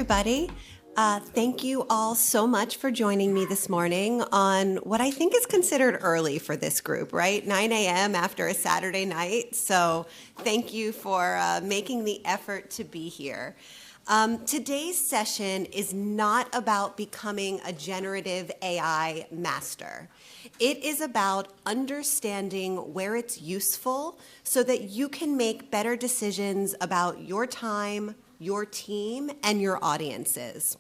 everybody. Thank you all so much for joining me this morning on what I think is considered early for this group, right? 9 a.m. after a Saturday night. So thank you for making the effort to be here. Today's session is not about becoming a generative AI master. It is about understanding where it's useful so that you can make better decisions about your time, your team, and your audiences.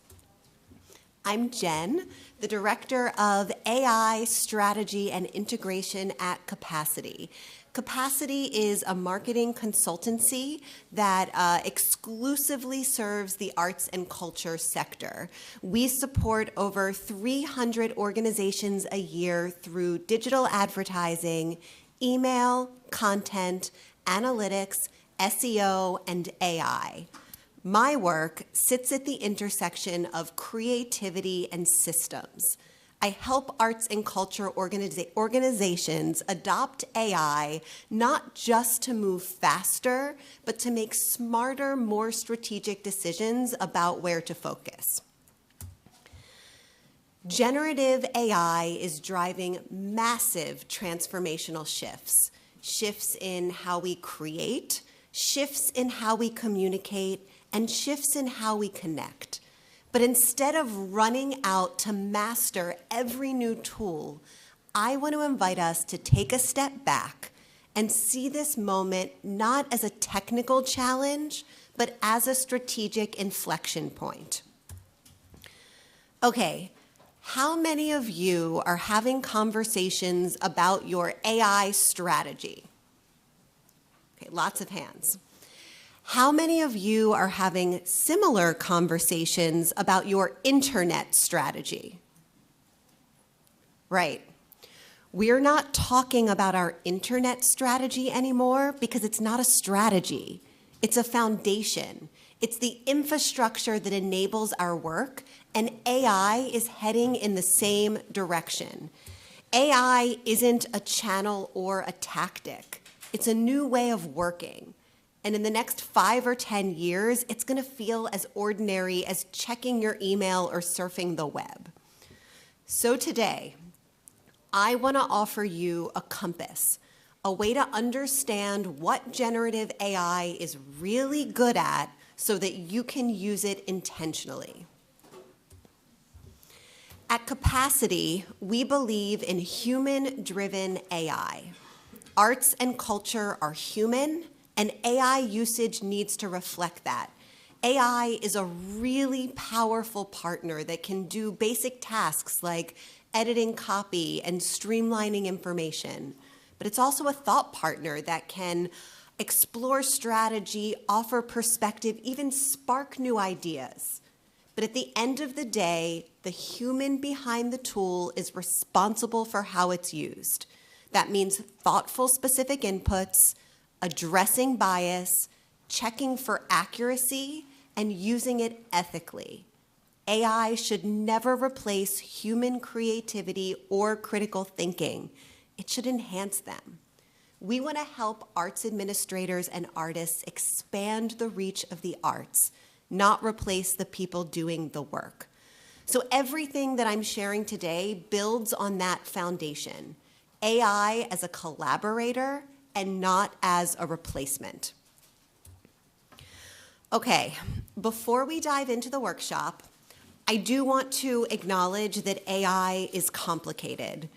I'm Jen, the Director of AI Strategy and Integration at Capacity. Capacity is a marketing consultancy that exclusively serves the arts and culture sector. We support over 300 organizations a year through digital advertising, email, content, analytics, SEO, and AI. My work sits at the intersection of creativity and systems. I help arts and culture organizations adopt AI not just to move faster, but to make smarter, more strategic decisions about where to focus. Generative AI is driving massive transformational shifts. Shifts in how we create, shifts in how we communicate, and shifts in how we connect. But instead of running out to master every new tool, I want to invite us to take a step back and see this moment not as a technical challenge, but as a strategic inflection point. Okay, how many of you are having conversations about your AI strategy? Okay, lots of hands. How many of you are having similar conversations about your internet strategy? Right. We're not talking about our internet strategy anymore because it's not a strategy. It's a foundation. It's the infrastructure that enables our work, and AI is heading in the same direction. AI isn't a channel or a tactic. It's a new way of working. And in the next 5 or 10 years, it's going to feel as ordinary as checking your email or surfing the web. So today, I want to offer you a compass, a way to understand what generative AI is really good at so that you can use it intentionally. At Capacity, we believe in human-driven AI. Arts and culture are human, and AI usage needs to reflect that. AI is a really powerful partner that can do basic tasks like editing copy and streamlining information. But it's also a thought partner that can explore strategy, offer perspective, even spark new ideas. But at the end of the day, the human behind the tool is responsible for how it's used. That means thoughtful, specific inputs, addressing bias, checking for accuracy, and using it ethically. AI should never replace human creativity or critical thinking. It should enhance them. We want to help arts administrators and artists expand the reach of the arts, not replace the people doing the work. So everything that I'm sharing today builds on that foundation. AI as a collaborator and not as a replacement. Okay, before we dive into the workshop, I do want to acknowledge that AI is complicated.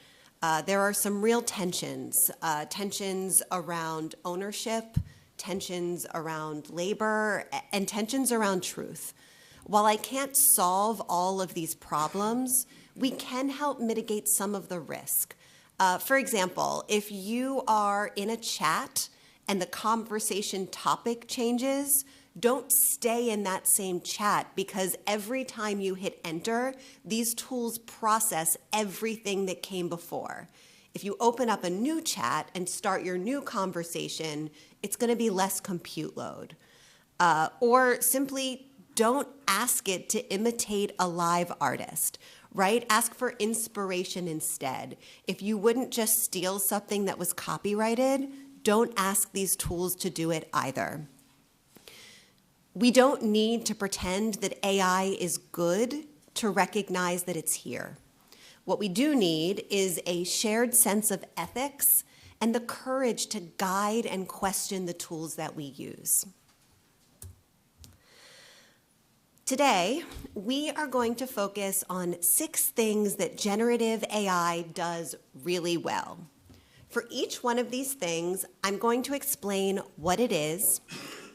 There are some real tensions, tensions around ownership, tensions around labor, and tensions around truth. While I can't solve all of these problems, we can help mitigate some of the risk. For example, if you are in a chat and the conversation topic changes, don't stay in that same chat because every time you hit enter, these tools process everything that came before. If you open up a new chat and start your new conversation, it's going to be less compute load. Or simply don't ask it to imitate a live artist. Right? Ask for inspiration instead. If you wouldn't just steal something that was copyrighted, don't ask these tools to do it either. We don't need to pretend that AI is good to recognize that it's here. What we do need is a shared sense of ethics and the courage to guide and question the tools that we use. Today, we are going to focus on 6 things that generative AI does really well. For each one of these things, I'm going to explain what it is.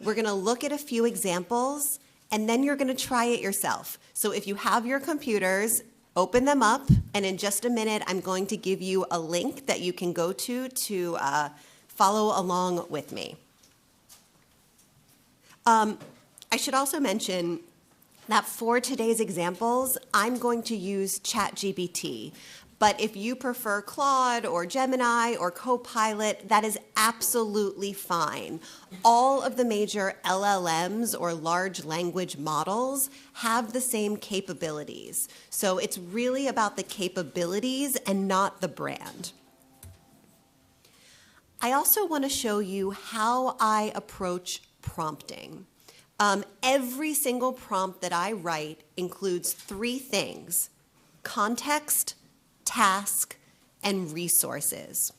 We're going to look at a few examples, and then you're going to try it yourself. So if you have your computers, open them up, and in just a minute, I'm going to give you a link that you can go to follow along with me. I should also mention that for today's examples, I'm going to use ChatGPT. But if you prefer Claude or Gemini or Copilot, that is absolutely fine. All of the major LLMs or large language models have the same capabilities. So it's really about the capabilities and not the brand. I also want to show you how I approach prompting. Every single prompt that I write includes 3 things: context, task, and resources.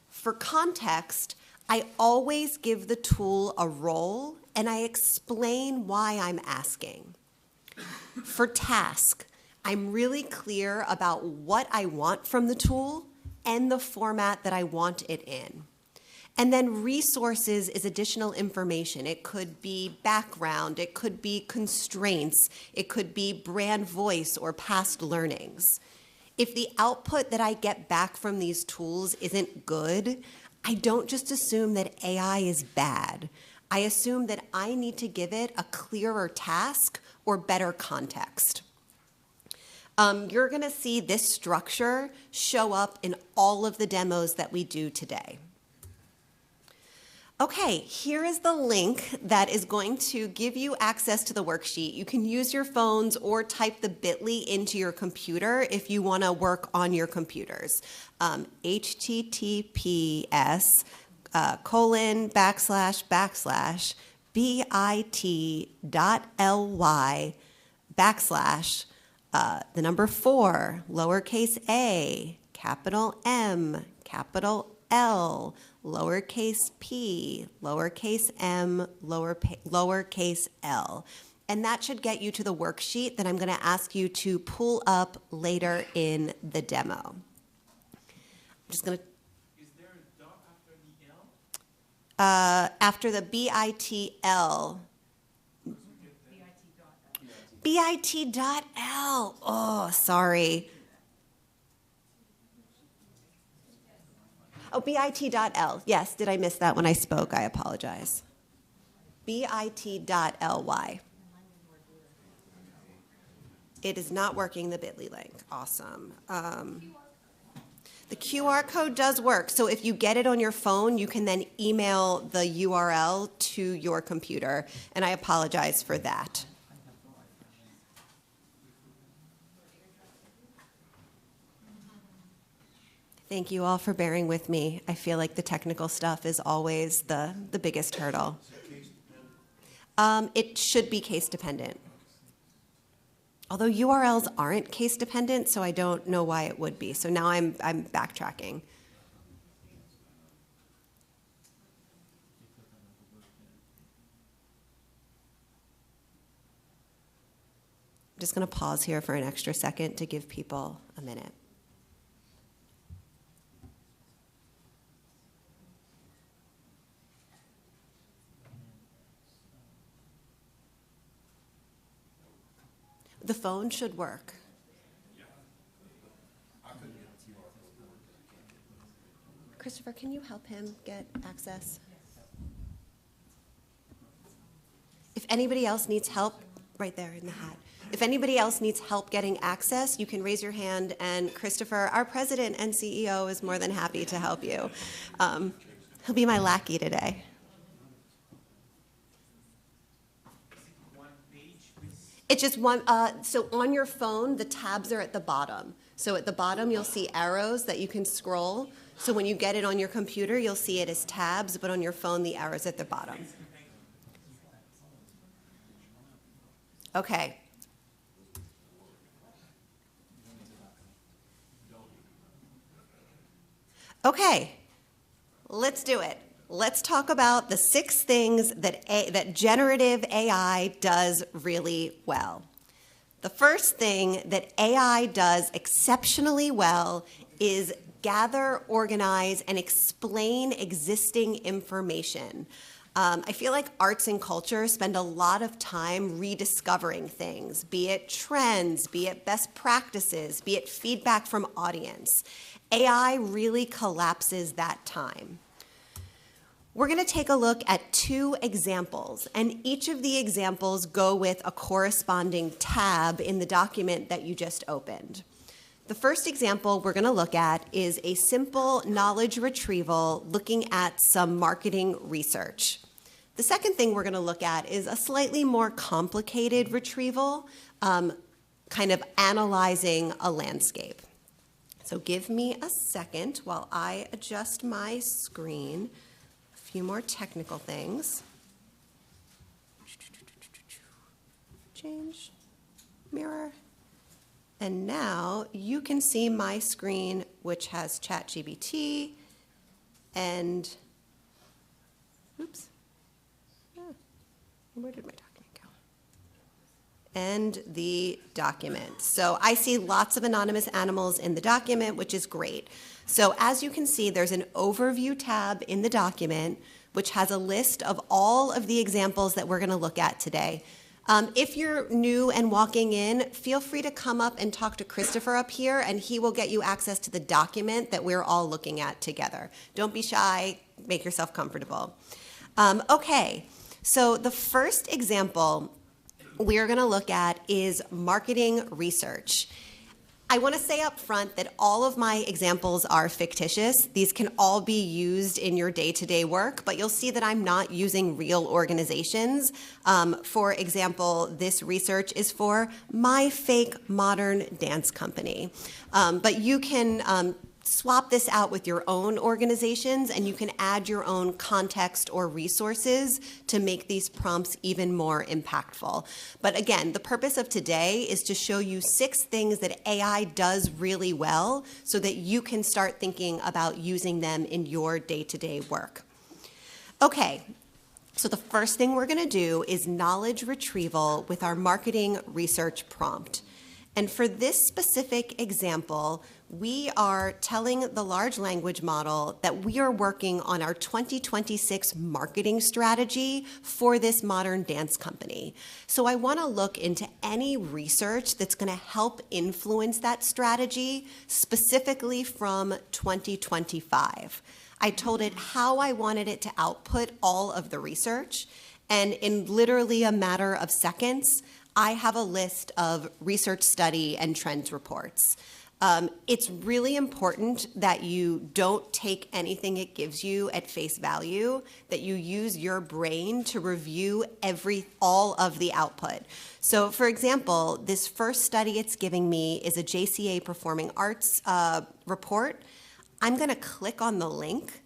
For context, I always give the tool a role and I explain why I'm asking. For task, I'm really clear about what I want from the tool and the format that I want it in. And then resources is additional information. It could be background, it could be constraints, it could be brand voice or past learnings. If the output that I get back from these tools isn't good, I don't just assume that AI is bad. I assume that I need to give it a clearer task or better context. You're going to see this structure show up in all of the demos that we do today. Okay, here is the link that is going to give you access to the worksheet. You can use your phones or type the bit.ly into your computer if you want to work on your computers. https://bit.ly/the number 4, lowercase a, capital M, capital L, lowercase p, lowercase m, lowercase l. And that should get you to the worksheet that I'm going to ask you to pull up later in the demo. I'm just going to... Is there a dot after the L? After the BITL. BIT.L. Oh, sorry. Oh, bit.l. Yes, did I miss that when I spoke? I apologize. bit.ly. It is not working, the bit.ly link. Awesome. The QR code does work. So if you get it on your phone, you can then email the URL to your computer. And I apologize for that. Thank you all for bearing with me. I feel like the technical stuff is always the biggest hurdle. It should be case dependent. Although URLs aren't case dependent, so I don't know why it would be. So now I'm backtracking. I'm just going to pause here for an extra second to give people a minute. The phone should work. Christopher, can you help him get access? If anybody else needs help, right there in the hat. If anybody else needs help getting access, you can raise your hand, and Christopher, our president and CEO, is more than happy to help you. He'll be my lackey today. It's just one, so on your phone, the tabs are at the bottom. So at the bottom, you'll see arrows that you can scroll. So when you get it on your computer, you'll see it as tabs, but on your phone, the arrow's at the bottom. Okay. Okay, let's do it. Let's talk about the 6 things that generative AI does really well. The first thing that AI does exceptionally well is gather, organize, and explain existing information. I feel like arts and culture spend a lot of time rediscovering things, be it trends, be it best practices, be it feedback from audience. AI really collapses that time. We're going to take a look at 2 examples, and each of the examples go with a corresponding tab in the document that you just opened. The first example we're going to look at is a simple knowledge retrieval looking at some marketing research. The second thing we're going to look at is a slightly more complicated retrieval, kind of analyzing a landscape. So give me a second while I adjust my screen. A few more technical things. Change mirror. And now you can see my screen, which has ChatGPT and, oops, where did my document go? And the document. So I see lots of anonymous animals in the document, which is great. So as you can see, there's an overview tab in the document, which has a list of all of the examples that we're going to look at today. If you're new and walking in, feel free to come up and talk to Christopher up here, and he will get you access to the document that we're all looking at together. Don't be shy. Make yourself comfortable. Okay, so the first example we're going to look at is marketing research. I want to say up front that all of my examples are fictitious. These can all be used in your day-to-day work, but you'll see that I'm not using real organizations. For example, this research is for my fake modern dance company. But you can swap this out with your own organizations, and you can add your own context or resources to make these prompts even more impactful. But again, the purpose of today is to show you 6 things that AI does really well so that you can start thinking about using them in your day-to-day work. Okay, so the first thing we're going to do is knowledge retrieval with our marketing research prompt. And for this specific example, we are telling the large language model that we are working on our 2026 marketing strategy for this modern dance company. So I want to look into any research that's going to help influence that strategy, specifically from 2025. I told it how I wanted it to output all of the research, and in literally a matter of seconds, I have a list of research study and trends reports. It's really important that you don't take anything it gives you at face value, that you use your brain to review all of the output. So for example, this first study it's giving me is a JCA Performing Arts report. I'm going to click on the link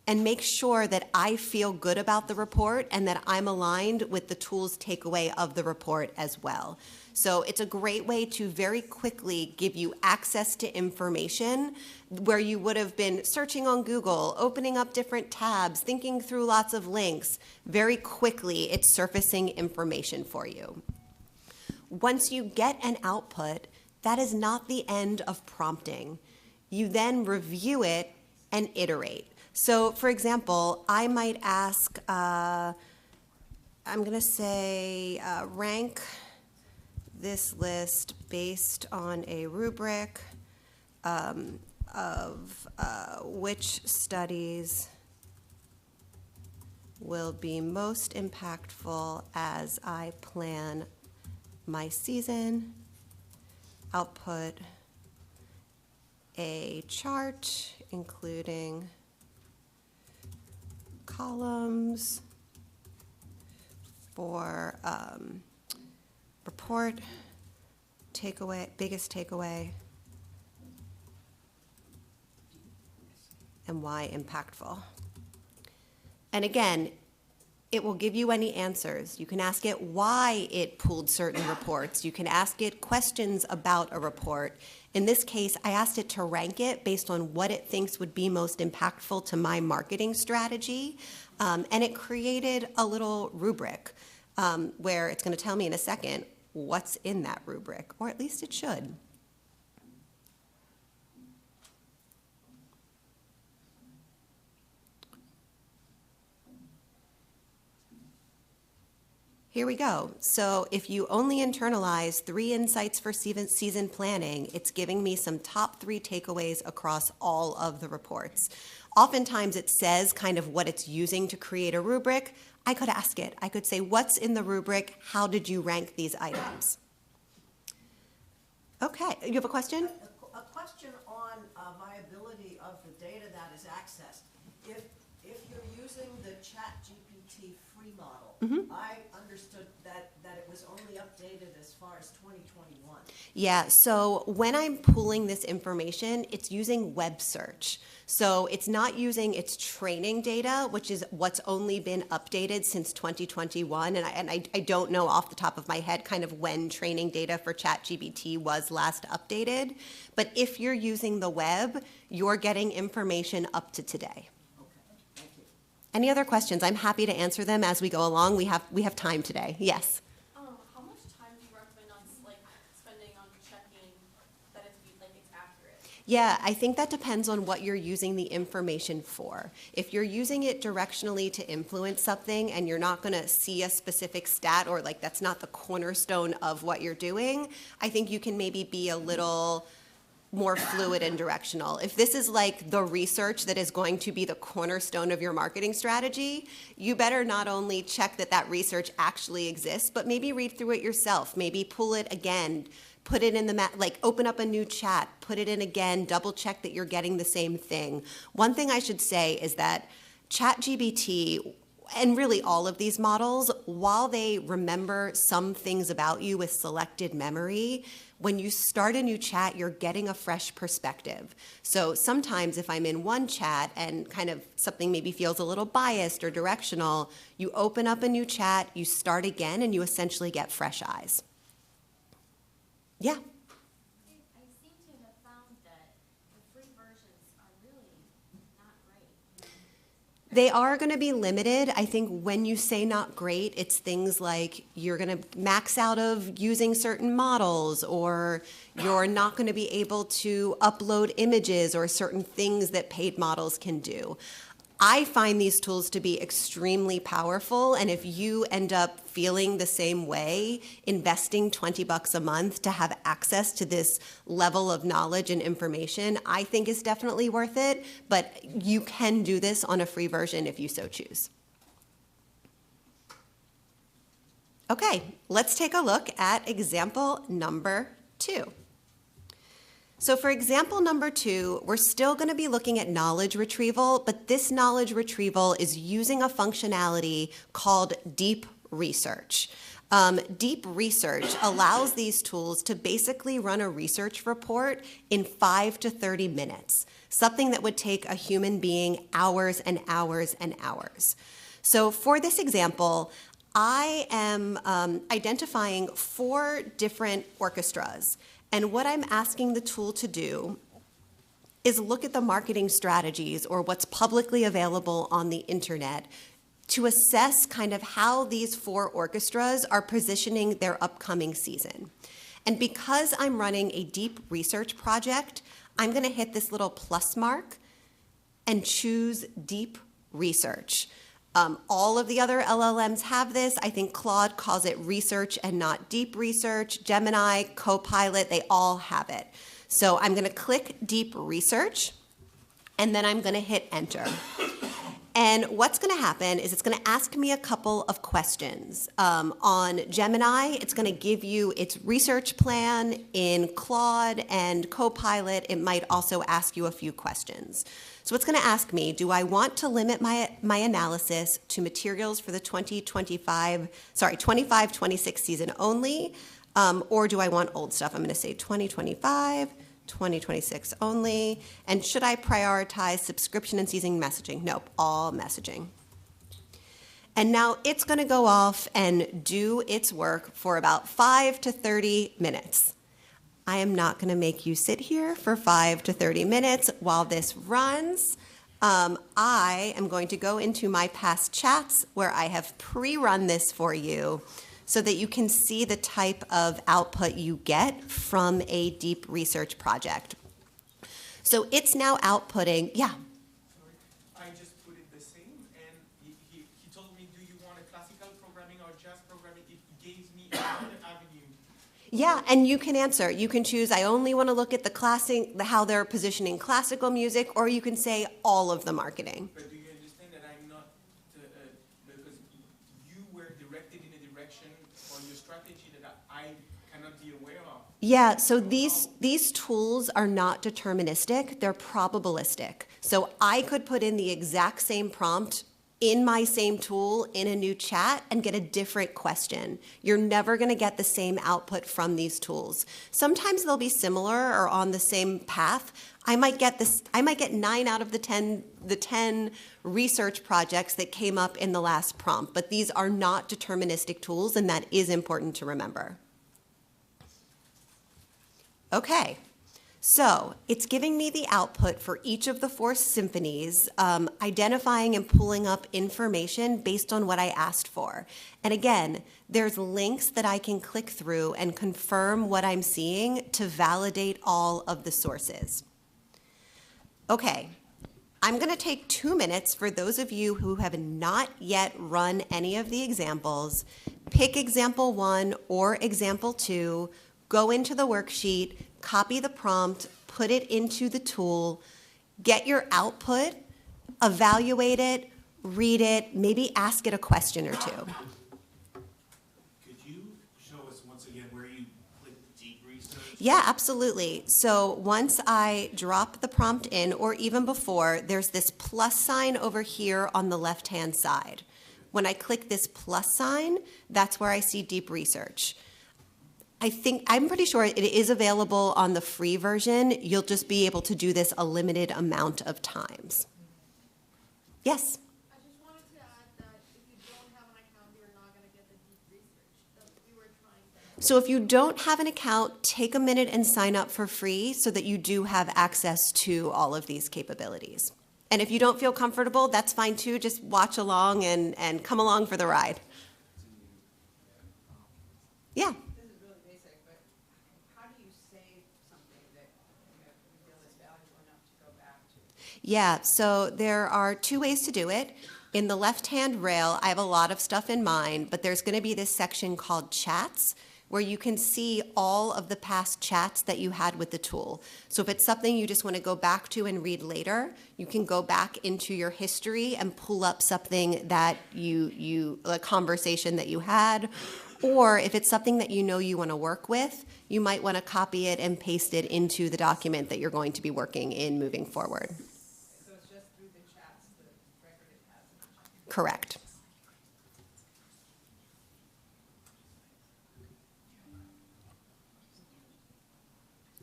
and make sure that I feel good about the report and that I'm aligned with the tool's takeaway of the report as well. So it's a great way to very quickly give you access to information where you would have been searching on Google, opening up different tabs, thinking through lots of links. Very quickly, it's surfacing information for you. Once you get an output, that is not the end of prompting. You then review it and iterate. So, for example, I might ask, I'm going to say, rank this list based on a rubric of which studies will be most impactful as I plan my season. Output a chart including columns for report, takeaway, biggest takeaway, and why impactful. And again, It will give you any answers. You can ask it why it pulled certain reports. You can ask it questions about a report. In this case, I asked it to rank it based on what it thinks would be most impactful to my marketing strategy. And it created a little rubric where it's going to tell me in a second what's in that rubric, or at least it should. Here we go. So if you only internalize 3 insights for season planning, it's giving me some top 3 takeaways across all of the reports. Oftentimes it says kind of what it's using to create a rubric. I could ask it. I could say, what's in the rubric? How did you rank these items? Okay, you have a question? A question on viability of the data that is accessed. If you're using the ChatGPT free model, I understood that it was only updated as far as 2021. Yeah, so when I'm pulling this information, it's using web search. So it's not using its training data, which is what's only been updated since 2021. And I don't know off the top of my head kind of when training data for ChatGPT was last updated. But if you're using the web, you're getting information up to today. Any other questions? I'm happy to answer them as we go along. We have time today. Yes. How much time do you recommend on spending on checking that it's accurate? Yeah, I think that depends on what you're using the information for. If you're using it directionally to influence something and you're not going to see a specific stat, or that's not the cornerstone of what you're doing, I think you can maybe be a little more fluid and directional. If this is the research that is going to be the cornerstone of your marketing strategy, you better not only check that research actually exists, but maybe read through it yourself. Maybe pull it again, put it in the open up a new chat, put it in again, double check that you're getting the same thing. One thing I should say is that ChatGPT, and really all of these models, while they remember some things about you with selected memory, when you start a new chat, you're getting a fresh perspective. So sometimes if I'm in one chat and kind of something maybe feels a little biased or directional, you open up a new chat, you start again, and you essentially get fresh eyes. Yeah? I seem to have found that the free versions are really not great. They are going to be limited. I think when you say not great, it's things like you're going to max out of using certain models, or you're not going to be able to upload images or certain things that paid models can do. I find these tools to be extremely powerful, and if you end up feeling the same way, investing $20 a month to have access to this level of knowledge and information, I think is definitely worth it, but you can do this on a free version if you so choose. Okay, let's take a look at example number 2. So for example number 2, we're still going to be looking at knowledge retrieval, but this knowledge retrieval is using a functionality called deep research. Deep research allows these tools to basically run a research report in 5 to 30 minutes, something that would take a human being hours and hours and hours. So for this example, I am identifying 4 different orchestras. And what I'm asking the tool to do is look at the marketing strategies or what's publicly available on the internet to assess kind of how these 4 orchestras are positioning their upcoming season. And because I'm running a deep research project, I'm going to hit this little plus mark and choose deep research. All of the other LLMs have this. I think Claude calls it research and not deep research. Gemini, Copilot, they all have it. So I'm going to click deep research, and then I'm going to hit enter. And what's going to happen is it's going to ask me a couple of questions. On Gemini, it's going to give you its research plan. In Claude and Copilot, it might also ask you a few questions. So it's going to ask me, do I want to limit my analysis to materials for the 25-26 season only, or do I want old stuff? I'm going to say 2025, 2026 only. And should I prioritize subscription and season messaging? Nope, all messaging. And now it's going to go off and do its work for about 5 to 30 minutes. I am not going to make you sit here for 5 to 30 minutes while this runs. I am going to go into my past chats where I have pre-run this for you so that you can see the type of output you get from a deep research project. So it's now outputting, yeah. I just put it the same, and he told me, do you want a classical programming or jazz programming? It gave me another avenue. Yeah, and you can answer. You can choose, I only want to look at how they're positioning classical music, or you can say all of the marketing. But do you understand that I'm not, because you were directed in a direction on your strategy that I cannot be aware of? Yeah, so these tools are not deterministic, they're probabilistic. So I could put in the exact same prompt in my same tool in a new chat and get a different question. You're never going to get the same output from these tools. Sometimes they'll be similar or on the same path. I might get 9 out of the 10 research projects that came up in the last prompt, but these are not deterministic tools, and that is important to remember. Okay. So it's giving me the output for each of the 4 symphonies, identifying and pulling up information based on what I asked for. And again, there's links that I can click through and confirm what I'm seeing to validate all of the sources. Okay, I'm going to take 2 minutes for those of you who have not yet run any of the examples. Pick example 1 or example 2, go into the worksheet, copy the prompt, put it into the tool, get your output, evaluate it, read it, maybe ask it a question or 2. Could you show us once again where you click deep research? Yeah, absolutely. So once I drop the prompt in, or even before, there's this plus sign over here on the left-hand side. When I click this plus sign, that's where I see deep research. I'm pretty sure it is available on the free version. You'll just be able to do this a limited amount of times. Yes? I just wanted to add that if you don't have an account, you're not going to get the deep research that we were trying to. So if you don't have an account, take a minute and sign up for free so that you do have access to all of these capabilities. And if you don't feel comfortable, that's fine too. Just watch along and come along for the ride. Yeah. This is really basic, but how do you save something that you feel is valuable enough to go back to? Yeah, so there are 2 ways to do it. In the left-hand rail, I have a lot of stuff in mind, but there's going to be this section called Chats, where you can see all of the past chats that you had with the tool. So if it's something you just want to go back to and read later, you can go back into your history and pull up something that a conversation that you had. Or if it's something that you know you want to work with, you might want to copy it and paste it into the document that you're going to be working in moving forward. So it's just through the chats, the record it has in the chat. Correct.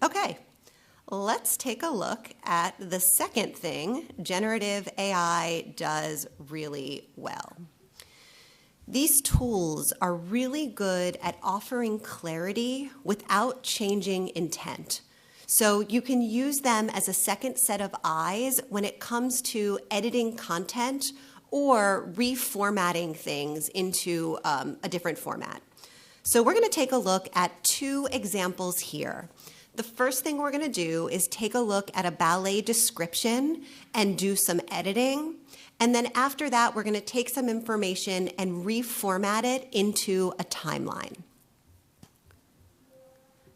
Okay, let's take a look at the second thing generative AI does really well. These tools are really good at offering clarity without changing intent. So you can use them as a second set of eyes when it comes to editing content or reformatting things into a different format. So we're going to take a look at 2 examples here. The first thing we're going to do is take a look at a ballet description and do some editing. And then after that, we're going to take some information and reformat it into a timeline.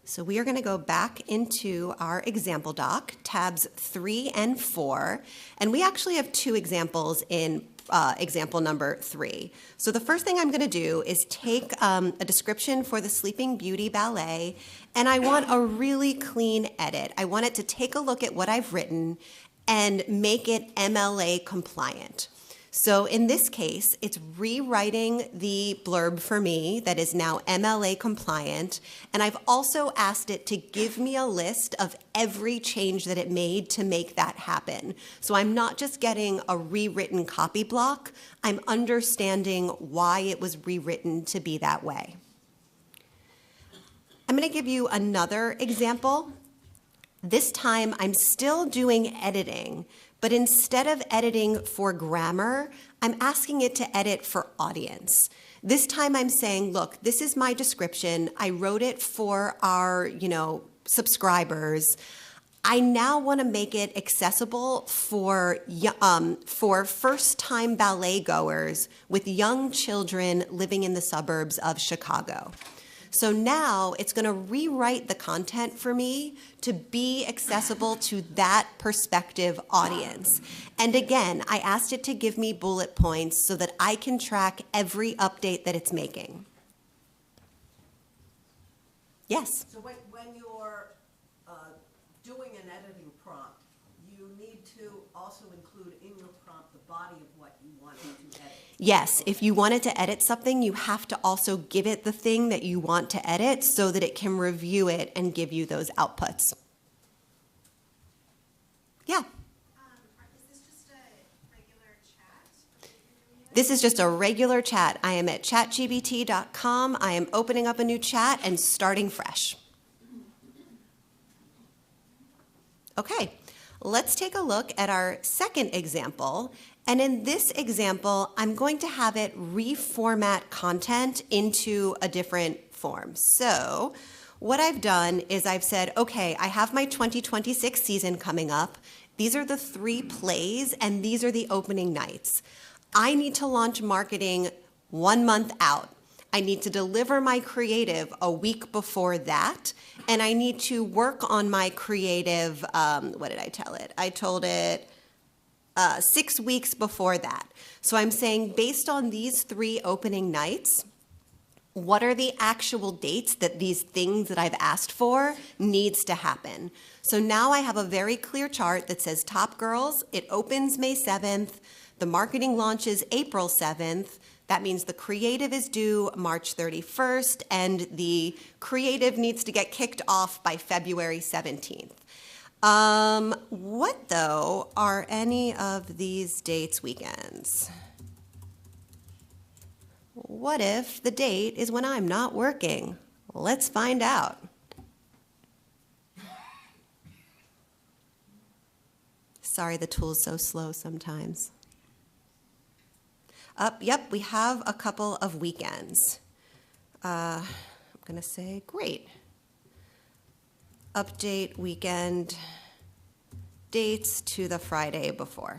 So we are going to go back into our example doc, tabs 3 and 4, and we actually have 2 examples in example number 3. So the first thing I'm going to do is take a description for the Sleeping Beauty ballet, and I want a really clean edit. I want it to take a look at what I've written and make it MLA compliant. So in this case, it's rewriting the blurb for me that is now MLA compliant, and I've also asked it to give me a list of every change that it made to make that happen. So I'm not just getting a rewritten copy block, I'm understanding why it was rewritten to be that way. I'm going to give you another example. This time I'm still doing editing, but instead of editing for grammar, I'm asking it to edit for audience. This time I'm saying, look, this is my description. I wrote it for our, subscribers. I now want to make it accessible for first-time ballet goers with young children living in the suburbs of Chicago. So now it's going to rewrite the content for me to be accessible to that perspective audience. And again, I asked it to give me bullet points so that I can track every update that it's making. Yes? So when you're doing an editing prompt, you need to also include in your prompt the body of what you want it to edit. Yes, if you wanted to edit something, you have to also give it the thing that you want to edit so that it can review it and give you those outputs. Yeah. Is this just a regular chat that you're doing it? This is just a regular chat. I am at chatgpt.com. I am opening up a new chat and starting fresh. Okay, let's take a look at our second example. And in this example, I'm going to have it reformat content into a different form. So what I've done is I've said, okay, I have my 2026 season coming up. These are the 3 plays, and these are the opening nights. I need to launch marketing 1 month out. I need to deliver my creative a week before that, and I need to work on my creative, what did I tell it? I told it 6 weeks before that. So I'm saying based on these 3 opening nights, what are the actual dates that these things that I've asked for needs to happen? So now I have a very clear chart that says Top Girls, it opens May 7th, the marketing launches April 7th, that means the creative is due March 31st, and the creative needs to get kicked off by February 17th. What, though, are any of these dates weekends? What if the date is when I'm not working? Let's find out. Sorry, the tool's so slow sometimes. Yep, we have a couple of weekends. I'm going to say, great. Update weekend dates to the Friday before.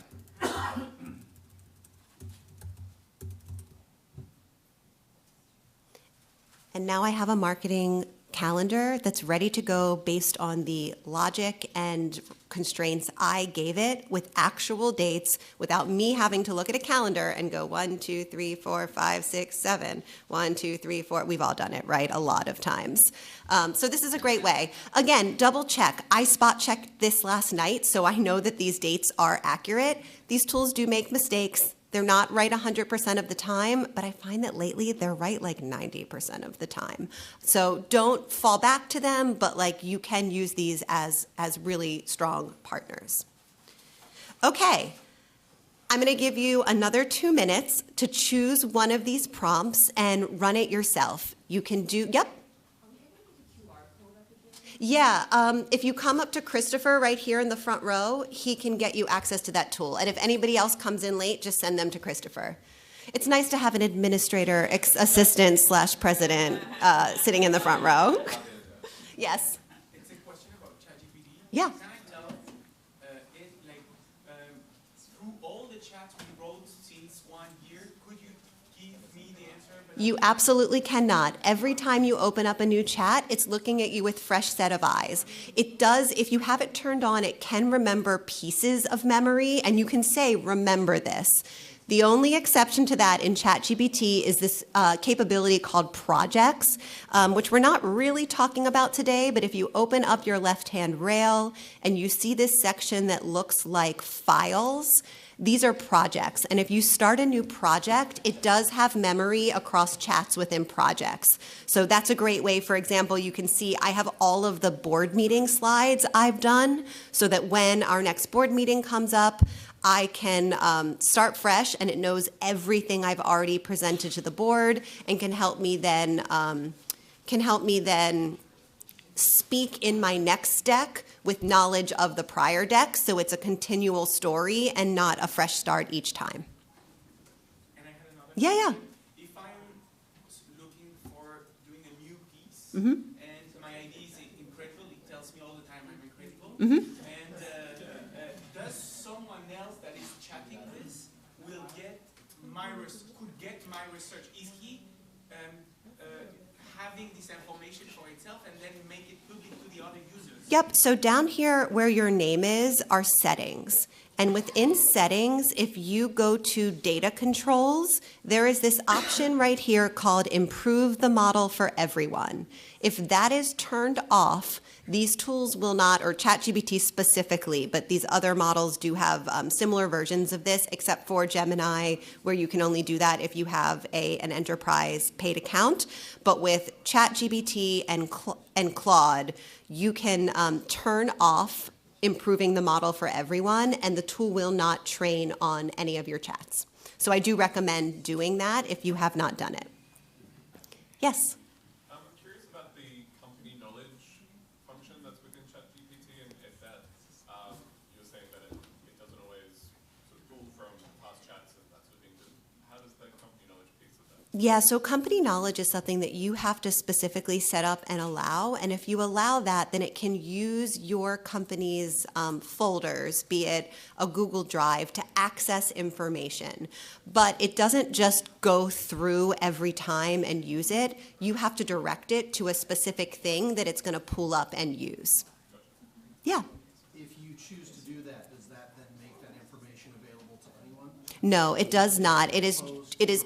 And now I have a marketing calendar that's ready to go based on the logic and constraints I gave it with actual dates without me having to look at a calendar and go 1, 2, 3, 4, 5, 6, 7, 1, 2, 3, 4. We've all done it, right? A lot of times. So this is a great way. Again, double check. I spot checked this last night, so I know that these dates are accurate. These tools do make mistakes. They're not right 100% of the time, but I find that lately they're right like 90% of the time. So don't fall back to them, but like you can use these as really strong partners. Okay, I'm gonna give you another 2 minutes to choose one of these prompts and run it yourself. You can do, yep. Yeah, if you come up to Christopher right here in the front row, he can get you access to that tool. And if anybody else comes in late, just send them to Christopher. It's nice to have an administrator, assistant / president sitting in the front row. Yes? It's a question about ChatGPT. Yeah. Can I tell it, like, through all the chats we wrote since 1 year, could you give me the answer? You absolutely cannot. Every time you open up a new chat, it's looking at you with fresh set of eyes. It does, if you have it turned on, it can remember pieces of memory, and you can say, remember this. The only exception to that in ChatGPT is this capability called projects, which we're not really talking about today, but if you open up your left-hand rail and you see this section that looks like files, These are projects, and if you start a new project, it does have memory across chats within projects. So that's a great way. For example, you can see I have all of the board meeting slides I've done so that when our next board meeting comes up, I can start fresh and it knows everything I've already presented to the board and can help me then speak in my next deck with knowledge of the prior deck, so it's a continual story and not a fresh start each time. And I had another Yeah, yeah. question. If I'm looking for doing a new piece, Mm-hmm. and my idea is incredible, it tells me all the time I'm incredible, Mm-hmm. and does someone else that is chatting this will get could get my research? Is he having this information for itself and then make it public to the other users? Yep, so down here where your name is are settings. And within settings, if you go to data controls, there is this option right here called improve the model for everyone. If that is turned off, these tools will not, or ChatGPT specifically, but these other models do have similar versions of this, except for Gemini, where you can only do that if you have an enterprise paid account. But with ChatGPT and Claude, you can turn off improving the model for everyone, and the tool will not train on any of your chats. So I do recommend doing that if you have not done it. Yes? I'm curious about the company knowledge function that's within ChatGPT, and if that, you're saying that it doesn't always sort of pull from past chats and that sort of thing. How does the company knowledge piece of that? Yeah, so company knowledge is something that you have to specifically set up and allow. And if you allow that, then it can use your company's folders, be it a Google Drive, to access information. But it doesn't just go through every time and use it. You have to direct it to a specific thing that it's going to pull up and use. Yeah. If you choose to do that, does that then make that information available to anyone? No, it does not. It is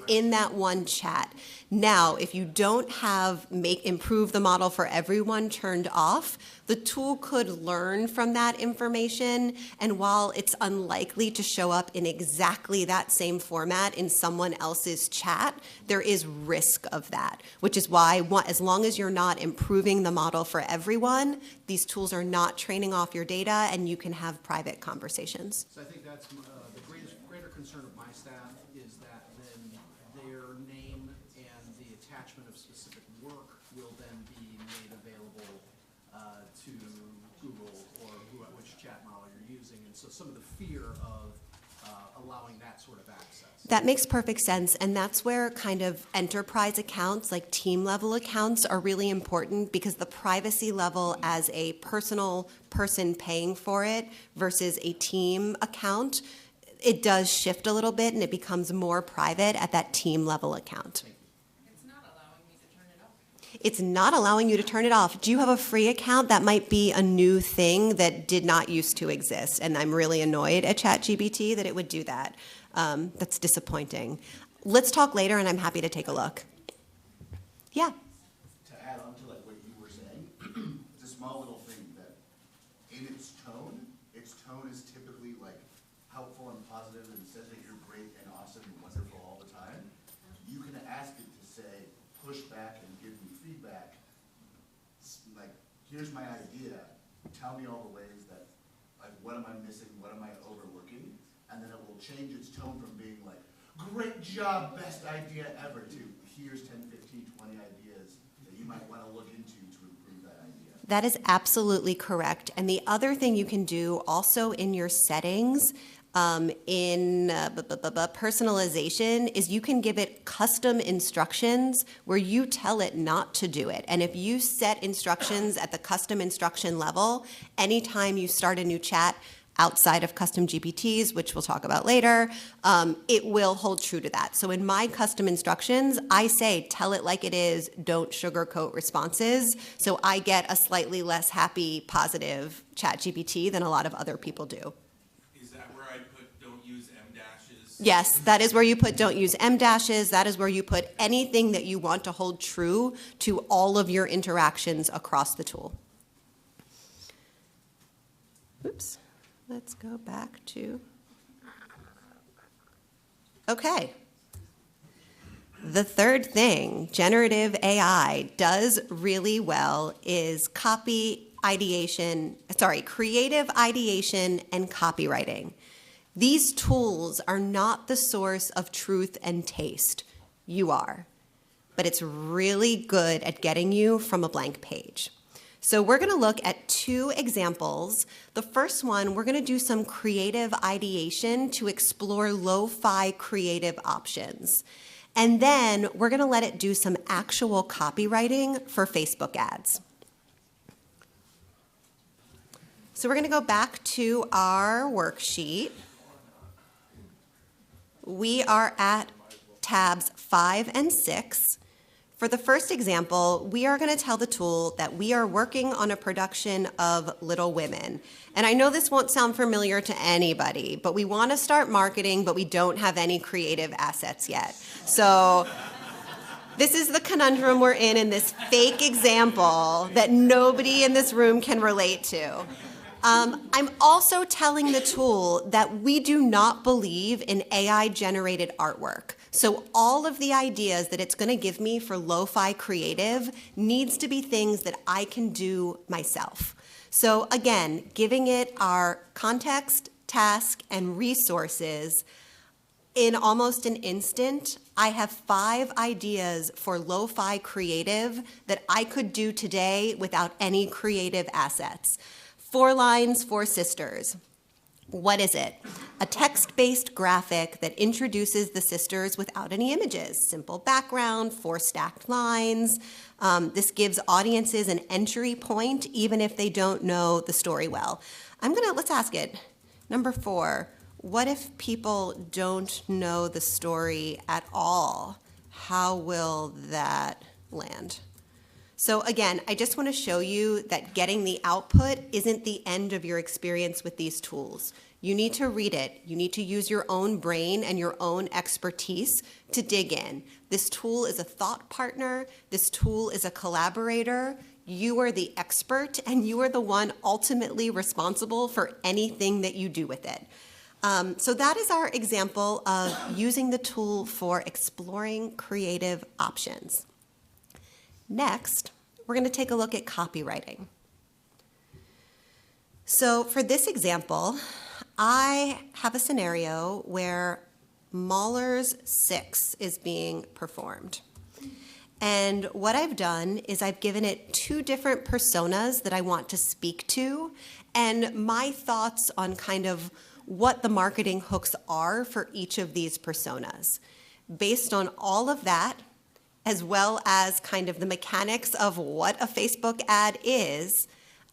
in that one chat. Now, if you don't have improve the model for everyone turned off, the tool could learn from that information, and while it's unlikely to show up in exactly that same format in someone else's chat, there is risk of that, which is why as long as you're not improving the model for everyone, these tools are not training off your data and you can have private conversations. So I think that's the greater concern of my staff is that then their name and the attachment of specific work will then be made available to Google or which chat model you're using. And so some of the fear of allowing that sort of access. That makes perfect sense, and that's where kind of enterprise accounts, like team level accounts, are really important, because the privacy level as a personal person paying for it versus a team account, it does shift a little bit and it becomes more private at that team level account. It's not allowing me to turn it off. It's not allowing you to turn it off. Do you have a free account? That might be a new thing that did not used to exist, and I'm really annoyed at ChatGPT that it would do that. That's disappointing. Let's talk later, and I'm happy to take a look. Yeah. To add on to like what you were saying, it's a small little thing that in its tone is typically like helpful and positive and says that you're great and awesome and wonderful all the time. You can ask it to say, push back and give me feedback. Like, here's my idea. Tell me all the ways that, like, what am I missing? What am I overlooking? And then it will change its tone from being like, great job, best idea ever, to here's 10, 15, 20 ideas that you might want to look into to improve that idea. That is absolutely correct. And the other thing you can do also in your settings in personalization is you can give it custom instructions where you tell it not to do it. And if you set instructions at the custom instruction level, anytime you start a new chat outside of custom GPTs, which we'll talk about later, it will hold true to that. So in my custom instructions, I say, tell it like it is, don't sugarcoat responses. So I get a slightly less happy, positive ChatGPT than a lot of other people do. Is that where I put don't use M dashes? Yes, that is where you put don't use M dashes. That is where you put anything that you want to hold true to all of your interactions across the tool. Oops. Let's go back to Okay. The third thing generative AI does really well is creative ideation and copywriting. These tools are not the source of truth and taste. You are. But it's really good at getting you from a blank page. So we're going to look at two examples. The first one, we're going to do some creative ideation to explore lo-fi creative options. And then we're going to let it do some actual copywriting for Facebook ads. So we're going to go back to our worksheet. We are at tabs 5 and 6. For the first example, we are going to tell the tool that we are working on a production of Little Women. And I know this won't sound familiar to anybody, but we want to start marketing, but we don't have any creative assets yet. So this is the conundrum we're in this fake example that nobody in this room can relate to. I'm also telling the tool that we do not believe in AI-generated artwork. So all of the ideas that it's going to give me for lo-fi creative needs to be things that I can do myself. So again, giving it our context, task, and resources, in almost an instant, I have 5 ideas for lo-fi creative that I could do today without any creative assets. 4 lines, 4 sisters. What is it? A text-based graphic that introduces the sisters without any images. Simple background, 4 stacked lines. This gives audiences an entry point, even if they don't know the story well. Let's ask it. Number 4, what if people don't know the story at all? How will that land? So again, I just want to show you that getting the output isn't the end of your experience with these tools. You need to read it. You need to use your own brain and your own expertise to dig in. This tool is a thought partner. This tool is a collaborator. You are the expert, and you are the one ultimately responsible for anything that you do with it. So that is our example of using the tool for exploring creative options. Next, we're going to take a look at copywriting. So for this example, I have a scenario where Mahler's 6 is being performed. And what I've done is I've given it 2 different personas that I want to speak to, and my thoughts on kind of what the marketing hooks are for each of these personas. Based on all of that, as well as kind of the mechanics of what a Facebook ad is,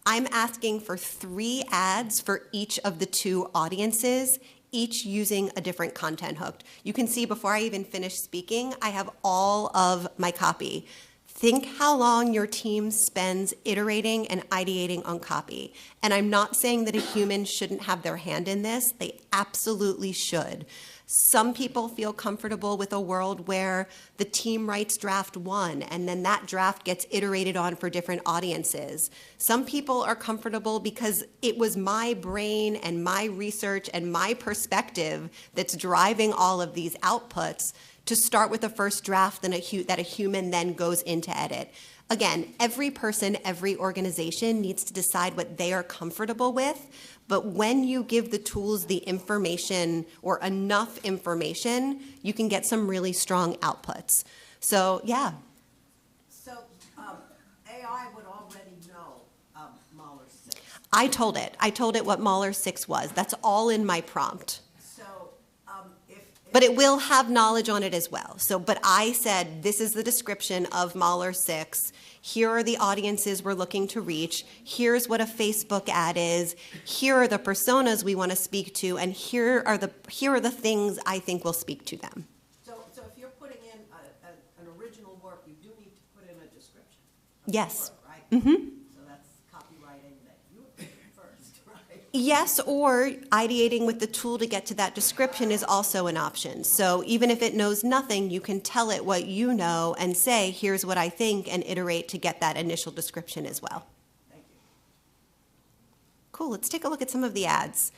I'm asking for 3 ads for each of the 2 audiences, each using a different content hook. You can see before I even finish speaking, I have all of my copy. Think how long your team spends iterating and ideating on copy. And I'm not saying that a human shouldn't have their hand in this. They absolutely should. Some people feel comfortable with a world where the team writes draft 1 and then that draft gets iterated on for different audiences. Some people are comfortable because it was my brain and my research and my perspective that's driving all of these outputs to start with a first draft that a human then goes into edit. Again, every person, every organization needs to decide what they are comfortable with. But when you give the tools the information or enough information, you can get some really strong outputs. So, yeah. So AI would already know Mahler's 6. I told it what Mahler's 6 was. That's all in my prompt. So But it will have knowledge on it as well. But I said, this is the description of Mahler 6. Here are the audiences we're looking to reach. Here's what a Facebook ad is. Here are the personas we want to speak to, and here are the things I think will speak to them. So if you're putting in an original work, you do need to put in a description. Yes. Work, right? Mm-hmm. So that's copywriting that you put in first, right? Yes, or ideating with the tool to get to that description is also an option. So even if it knows nothing, you can tell it what you know and say, here's what I think, and iterate to get that initial description as well. Thank you. Cool, let's take a look at some of the ads.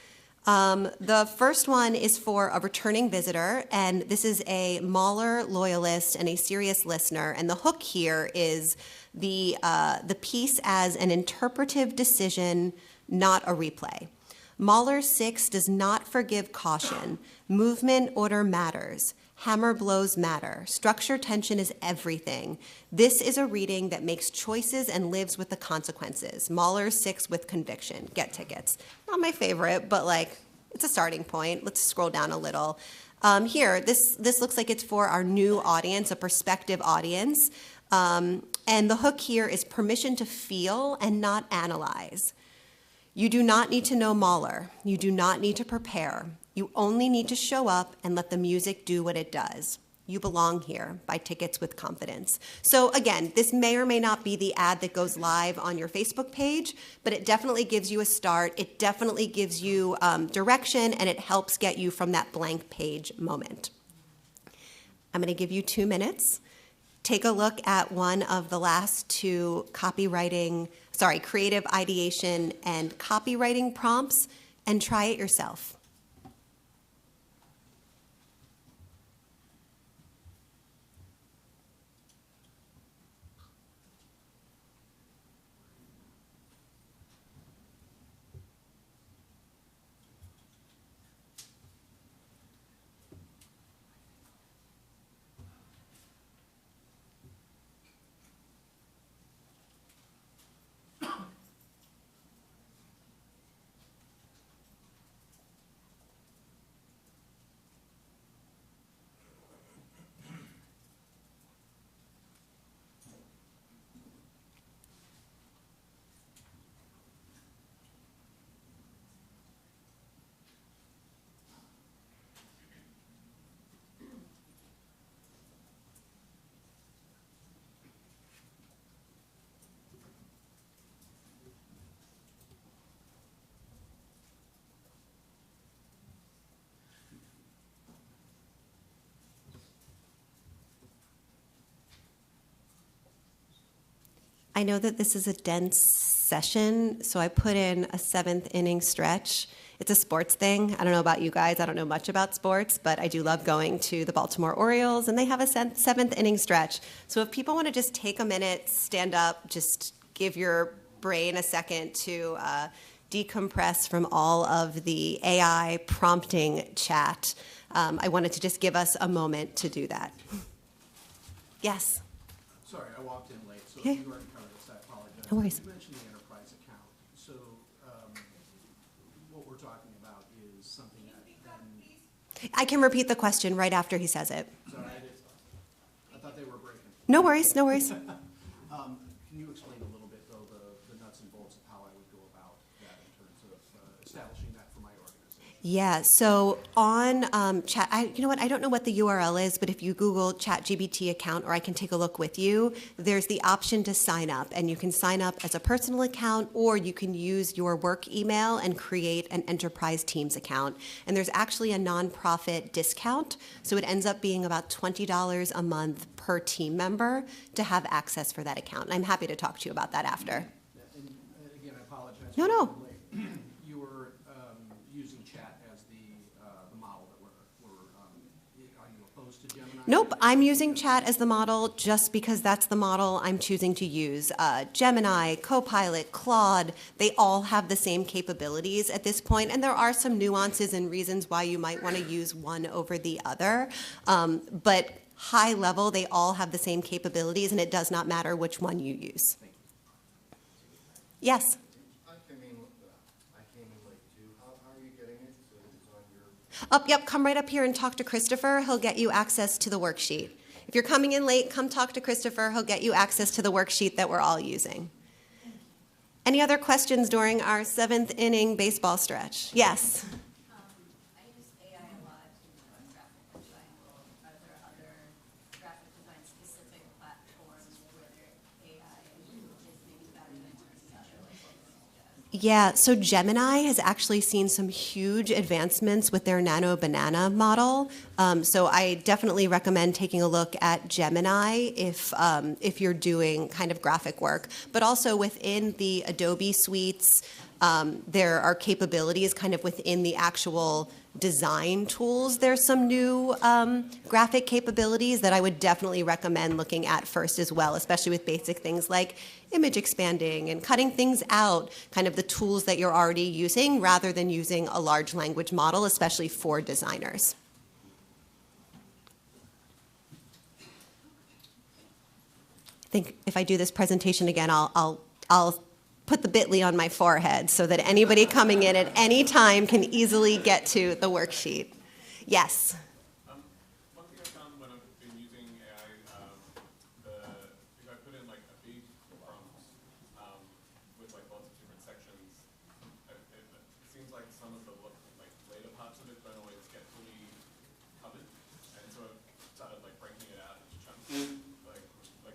The first one is for a returning visitor, and this is a Mahler loyalist and a serious listener. And the hook here is the piece as an interpretive decision, not a replay. Mahler 6 does not forgive caution. Movement order matters. Hammer blows matter. Structure tension is everything. This is a reading that makes choices and lives with the consequences. Mahler 6 with conviction. Get tickets. Not my favorite, but like it's a starting point. Let's scroll down a little. Here, this looks like it's for our new audience, a prospective audience. And the hook here is permission to feel and not analyze. You do not need to know Mahler. You do not need to prepare. You only need to show up and let the music do what it does. You belong here. Buy tickets with confidence. So again, this may or may not be the ad that goes live on your Facebook page, but it definitely gives you a start. It definitely gives you direction, and it helps get you from that blank page moment. I'm going to give you 2 minutes. Take a look at one of the last two creative ideation and copywriting prompts and try it yourself. I know that this is a dense session, so I put in a 7th inning stretch. It's a sports thing. I don't know about you guys. I don't know much about sports, but I do love going to the Baltimore Orioles, and they have a 7th inning stretch. So if people want to just take a minute, stand up, just give your brain a second to decompress from all of the AI prompting chat, I wanted to just give us a moment to do that. Yes? Sorry, I walked in late, so Yeah. if you already covered this, I apologize. No worries. You mentioned the enterprise account. So what we're talking about is something that then, I can repeat the question right after he says it. sorry, I thought they were breaking. No worries, no worries. Can you explain a little bit, though, the nuts and bolts of how I would go about that in terms of establishing that for my organization? Yeah, so on chat, you know what, I don't know what the URL is, but if you Google ChatGPT account, or I can take a look with you, there's the option to sign up, and you can sign up as a personal account, or you can use your work email and create an enterprise Teams account. And there's actually a nonprofit discount, so it ends up being about $20 a month per team member to have access for that account. And I'm happy to talk to you about that after. And again, I apologize. No, for no. being late. You were using chat as the model that are you opposed to Gemini? Nope, I'm using chat as the model just because that's the model I'm choosing to use. Gemini, Copilot, Claude, they all have the same capabilities at this point, and there are some nuances and reasons why you might want to use one over the other. But high level, they all have the same capabilities, and it does not matter which one you use. Yes? I came in late too. How are you getting it? So it's on your. Yep, come right up here and talk to Christopher. He'll get you access to the worksheet. If you're coming in late, come talk to Christopher. He'll get you access to the worksheet that we're all using. Any other questions during our 7th inning baseball stretch? Yes? I use AI a lot to graphic design. Are there other graphic design specific platforms where AI is maybe better than other? Yeah, so Gemini has actually seen some huge advancements with their Nano Banana model. So I definitely recommend taking a look at Gemini if you're doing kind of graphic work. But also within the Adobe suites, there are capabilities kind of within the actual design tools. There's some new graphic capabilities that I would definitely recommend looking at first as well, especially with basic things like image expanding and cutting things out, kind of the tools that you're already using rather than using a large language model, especially for designers. I think if I do this presentation again, I'll put the bit.ly on my forehead so that anybody coming in at any time can easily get to the worksheet. Yes. One thing I found when I've been using AI, if I put in like a big prompt with like lots of different sections, it seems like some of the like later parts of it don't always get fully covered, and so I've started like breaking it out into chunks. Like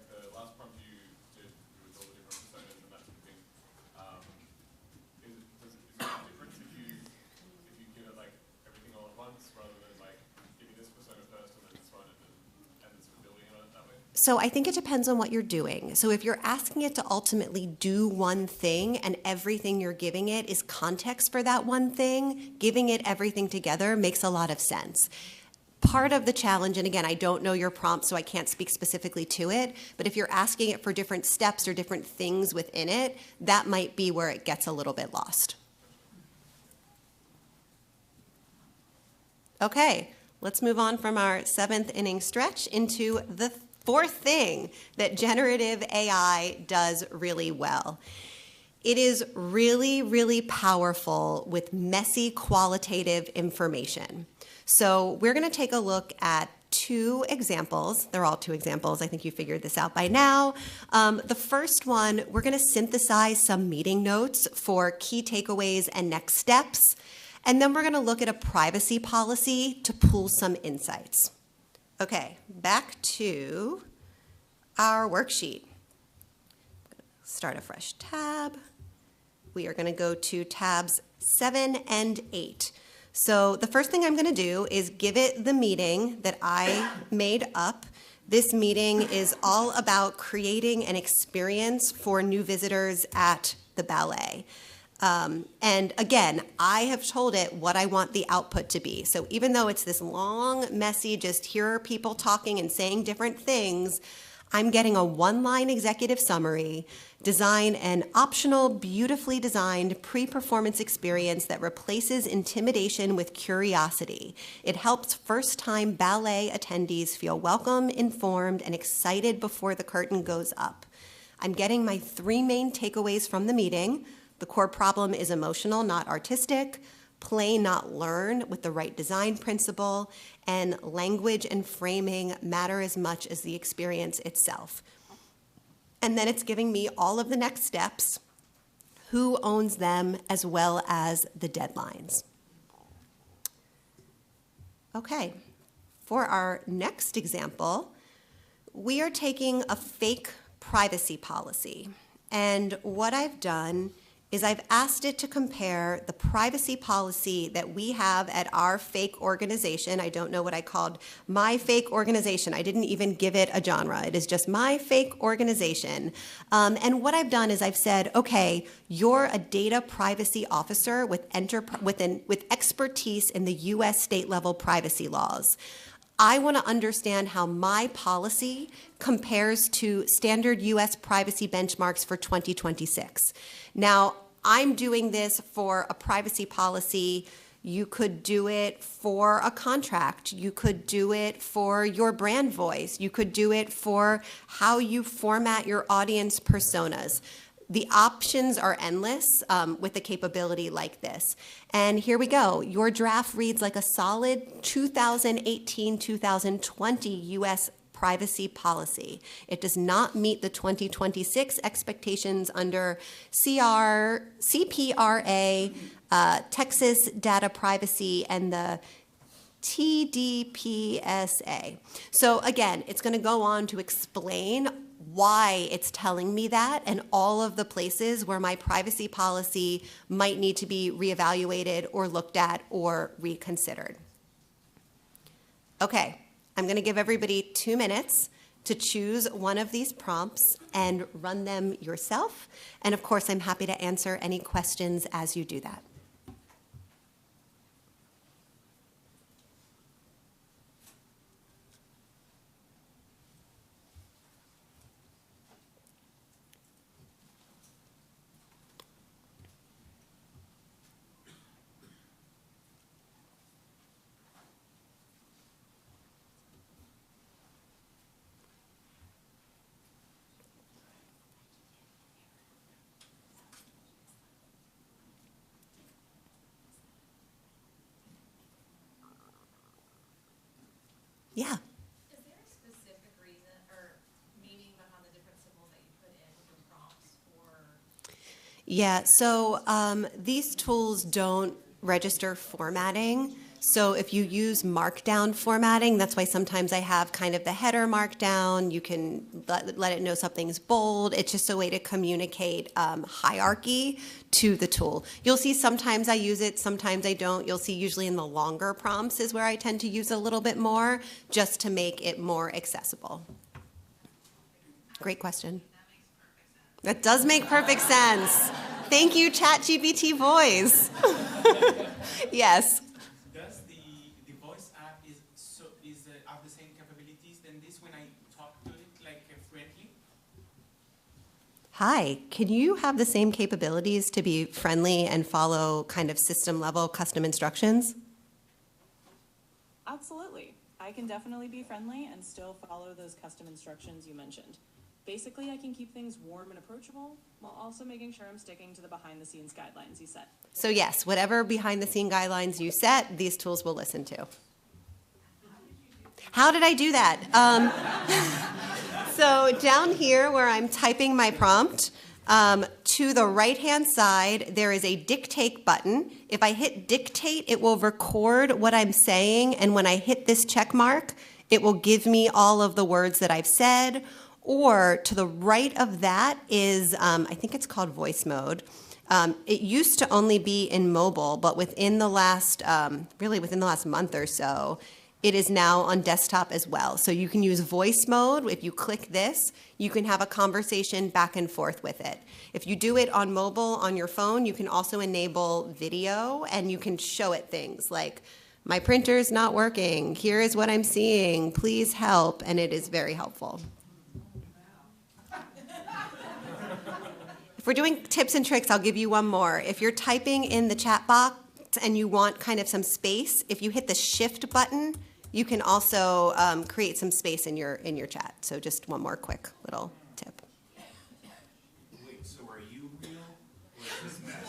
the last prompt you did with all the different personas and that sort of thing. Is it a difference if you give it like everything all at once rather than like give you this persona first and then this one and then sort of building on it that way? So I think it depends on what you're doing. So if you're asking it to ultimately do one thing and everything you're giving it is context for that one thing, giving it everything together makes a lot of sense. Part of the challenge, and again, I don't know your prompt, so I can't speak specifically to it, but if you're asking it for different steps or different things within it, that might be where it gets a little bit lost. Okay, let's move on from our 7th inning stretch into the 4th thing that generative AI does really well. It is really, really powerful with messy qualitative information. So we're going to take a look at 2 examples. They're all 2 examples. I think you figured this out by now. The first one, we're going to synthesize some meeting notes for key takeaways and next steps. And then we're going to look at a privacy policy to pull some insights. Okay, back to our worksheet. Start a fresh tab. We are going to go to tabs 7 and 8. So the first thing I'm going to do is give it the meeting that I made up. This meeting is all about creating an experience for new visitors at the ballet. And again, I have told it what I want the output to be. So even though it's this long, messy, just here are people talking and saying different things, I'm getting a 1-line executive summary, design an optional, beautifully designed pre-performance experience that replaces intimidation with curiosity. It helps first-time ballet attendees feel welcome, informed, and excited before the curtain goes up. I'm getting my 3 main takeaways from the meeting. The core problem is emotional, not artistic. Play, not learn, with the right design principle. And language and framing matter as much as the experience itself. And then it's giving me all of the next steps, who owns them, as well as the deadlines. Okay, for our next example, we are taking a fake privacy policy. And what I've done is I've asked it to compare the privacy policy that we have at our fake organization. I don't know what I called my fake organization. I didn't even give it a genre. It is just my fake organization. And what I've done is I've said, okay, you're a data privacy officer with expertise in the US state level privacy laws. I want to understand how my policy compares to standard US privacy benchmarks for 2026. Now, I'm doing this for a privacy policy. You could do it for a contract. You could do it for your brand voice. You could do it for how you format your audience personas. The options are endless with a capability like this. And here we go. Your draft reads like a solid 2018-2020 US privacy policy. It does not meet the 2026 expectations under CPRA, Texas data privacy, and the TDPSA. So again, it's going to go on to explain why it's telling me that and all of the places where my privacy policy might need to be reevaluated or looked at or reconsidered. Okay, I'm going to give everybody 2 minutes to choose one of these prompts and run them yourself. And of course, I'm happy to answer any questions as you do that. Yeah. Is there a specific reason or meaning behind the different symbols that you put in with your prompts or? Yeah, so these tools don't register formatting. So if you use markdown formatting, that's why sometimes I have kind of the header markdown. You can let it know something's bold. It's just a way to communicate hierarchy to the tool. You'll see sometimes I use it, sometimes I don't. You'll see usually in the longer prompts is where I tend to use a little bit more just to make it more accessible. Great question. That does make perfect sense. Thank you, ChatGPT Voice. Yes. Does the voice app have the same capabilities than this when I talk to it like friendly? Hi, can you have the same capabilities to be friendly and follow kind of system level custom instructions? Absolutely. I can definitely be friendly and still follow those custom instructions you mentioned. Basically, I can keep things warm and approachable while also making sure I'm sticking to the behind-the-scenes guidelines you set. So yes, whatever behind-the-scene guidelines you set, these tools will listen to. How did I do that? So down here where I'm typing my prompt, to the right-hand side, there is a dictate button. If I hit dictate, it will record what I'm saying, and when I hit this check mark, it will give me all of the words that I've said. Or to the right of that is, I think it's called voice mode. It used to only be in mobile, but within the last, really within the last month or so, it is now on desktop as well. So you can use voice mode. If you click this, you can have a conversation back and forth with it. If you do it on mobile, on your phone, you can also enable video and you can show it things like, my printer's not working, here is what I'm seeing, please help, and it is very helpful. If we're doing tips and tricks, I'll give you one more. If you're typing in the chat box and you want kind of some space, if you hit the shift button, you can also create some space in your chat. So just one more quick little tip. Wait, so are you real? Or is this magic?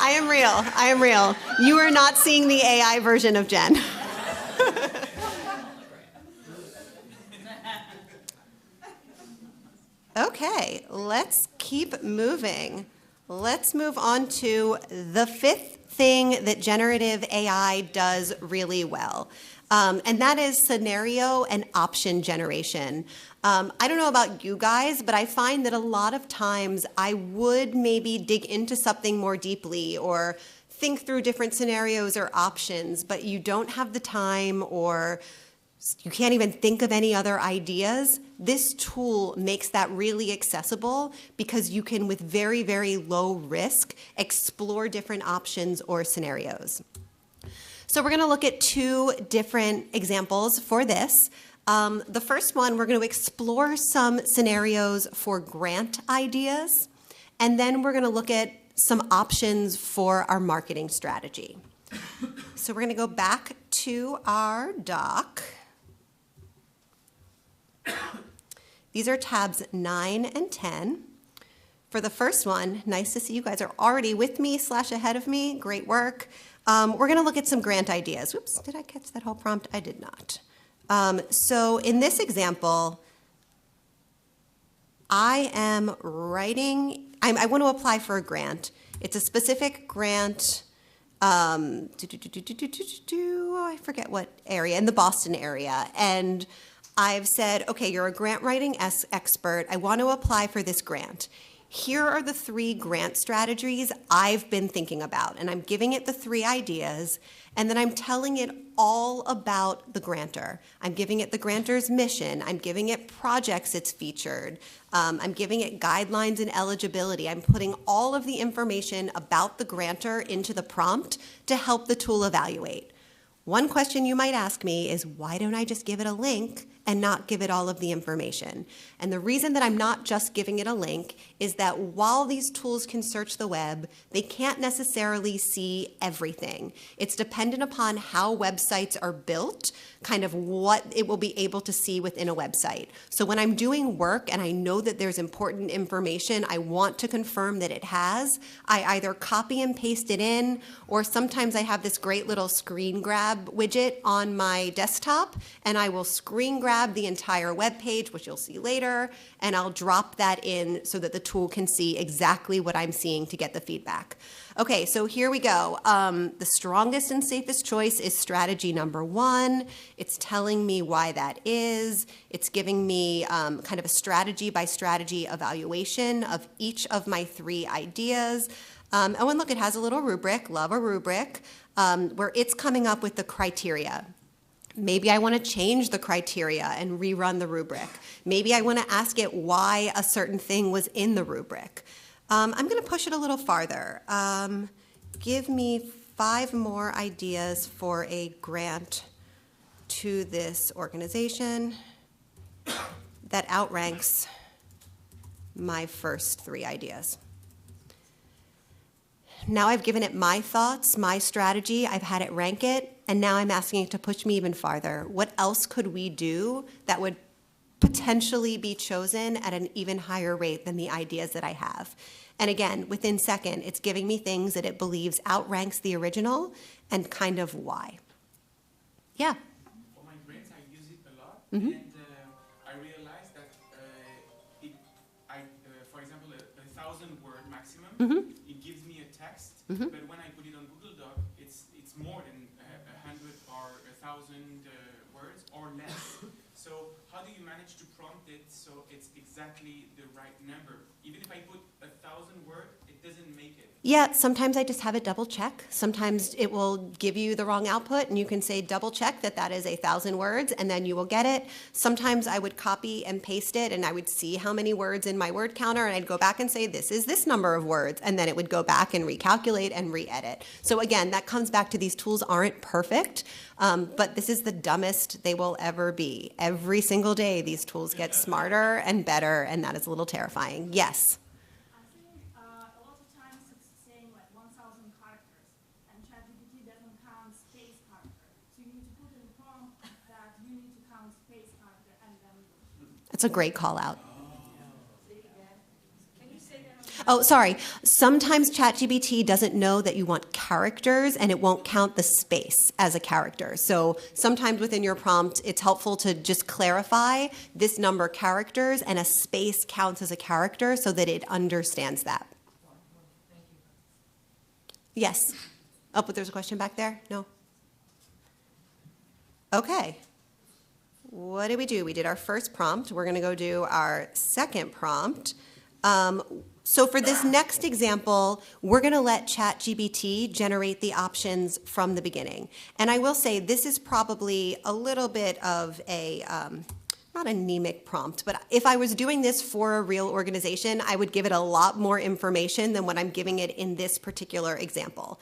I am real. I am real. You are not seeing the AI version of Jen. Okay, let's keep moving. Let's move on to the fifth thing that generative AI does really well, and that is scenario and option generation. I don't know about you guys, but I find that a lot of times I would maybe dig into something more deeply or think through different scenarios or options, but you don't have the time or you can't even think of any other ideas. This tool makes that really accessible because you can, with very, very low risk, explore different options or scenarios. So we're going to look at two different examples for this. The first one, we're going to explore some scenarios for grant ideas, and then we're going to look at some options for our marketing strategy. So we're going to go back to our doc. These are tabs 9 and 10. For the first one, nice to see you guys are already with me / ahead of me. Great work. We're going to look at some grant ideas. Whoops, did I catch that whole prompt? I did not. So in this example, I am writing, I want to apply for a grant. It's a specific grant, I forget what area, in the Boston area. And I've said, okay, you're a grant writing expert. I want to apply for this grant. Here are the 3 grant strategies I've been thinking about, and I'm giving it the 3 ideas, and then I'm telling it all about the grantor. I'm giving it the grantor's mission. I'm giving it projects it's featured. I'm giving it guidelines and eligibility. I'm putting all of the information about the grantor into the prompt to help the tool evaluate. One question you might ask me is, why don't I just give it a link and not give it all of the information? And the reason that I'm not just giving it a link is that while these tools can search the web, they can't necessarily see everything. It's dependent upon how websites are built, kind of what it will be able to see within a website. So when I'm doing work and I know that there's important information I want to confirm that it has, I either copy and paste it in, or sometimes I have this great little screen grab widget on my desktop, and I will screen grab the entire web page, which you'll see later, and I'll drop that in so that the tool can see exactly what I'm seeing to get the feedback. Okay, so here we go. The strongest and safest choice is strategy number 1. It's telling me why that is. It's giving me kind of a strategy by strategy evaluation of each of my 3 ideas. Oh, and look, it has a little rubric, love a rubric, where it's coming up with the criteria. Maybe I want to change the criteria and rerun the rubric. Maybe I want to ask it why a certain thing was in the rubric. I'm going to push it a little farther. Give me 5 more ideas for a grant to this organization that outranks my first 3 ideas. Now I've given it my thoughts, my strategy, I've had it rank it, and now I'm asking it to push me even farther. What else could we do that would potentially be chosen at an even higher rate than the ideas that I have? And again, within second, it's giving me things that it believes outranks the original and kind of why. Yeah. For my grants, I use it a lot, Mm-hmm. and I realized that for example, a 1,000-word maximum, Mm-hmm. it gives me a text, Mhm. but when I put it on Google Doc, it's more than 100 or 1,000 words or less. So how do you manage to prompt it so it's exactly the right number? Even if I put 1,000 words, it doesn't make it. Yeah, sometimes I just have it double check. Sometimes it will give you the wrong output and you can say double check that that is 1,000 words and then you will get it. Sometimes I would copy and paste it and I would see how many words in my word counter and I'd go back and say this is this number of words and then it would go back and recalculate and re-edit. So again, that comes back to these tools aren't perfect, but this is the dumbest they will ever be. Every single day these tools get smarter and better and that is a little terrifying. Yes? I think a lot of times it's saying like 1,000 characters, and ChatGPT doesn't count space character. So you need to put in the prompt that you need to count space character and then. That's a great call out. Can you say that? Oh, sorry. Sometimes ChatGPT doesn't know that you want characters and it won't count the space as a character. So sometimes within your prompt, it's helpful to just clarify this number characters and a space counts as a character so that it understands that. Yes. Oh, but there's a question back there? No? Okay. What did we do? We did our first prompt. We're going to go do our second prompt. So for this next example, we're going to let ChatGPT generate the options from the beginning. And I will say this is probably a little bit of a, not anemic prompt, but if I was doing this for a real organization, I would give it a lot more information than what I'm giving it in this particular example.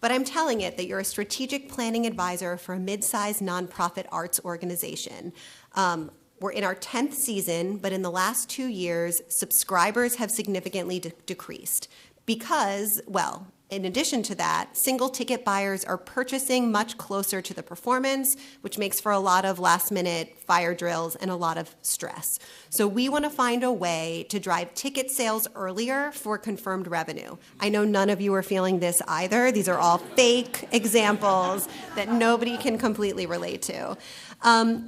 But I'm telling it that you're a strategic planning advisor for a mid-sized nonprofit arts organization. We're in our 10th season, but in the last 2 years, subscribers have significantly decreased because, well, in addition to that, single ticket buyers are purchasing much closer to the performance, which makes for a lot of last-minute fire drills and a lot of stress. So we want to find a way to drive ticket sales earlier for confirmed revenue. I know none of you are feeling this either. These are all fake examples that nobody can completely relate to.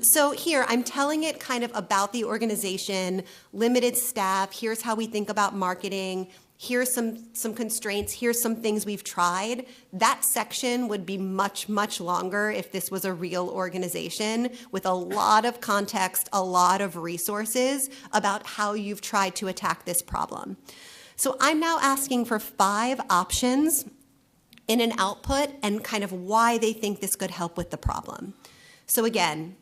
So here, I'm telling it kind of about the organization, limited staff, here's how we think about marketing, here's some constraints, here's some things we've tried. That section would be much, much longer if this was a real organization with a lot of context, a lot of resources about how you've tried to attack this problem. So I'm now asking for 5 options in an output and kind of why they think this could help with the problem. So again,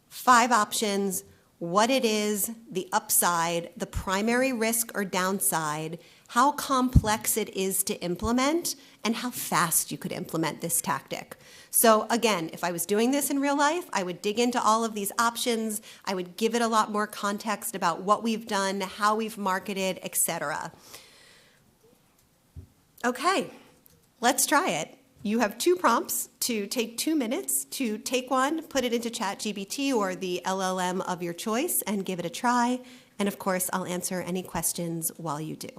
5 options, what it is, the upside, the primary risk or downside, how complex it is to implement, and how fast you could implement this tactic. So again, if I was doing this in real life, I would dig into all of these options. I would give it a lot more context about what we've done, how we've marketed, etc. Okay, let's try it. You have 2 prompts to take 2 minutes to take one, put it into ChatGPT or the LLM of your choice and give it a try. And of course, I'll answer any questions while you do.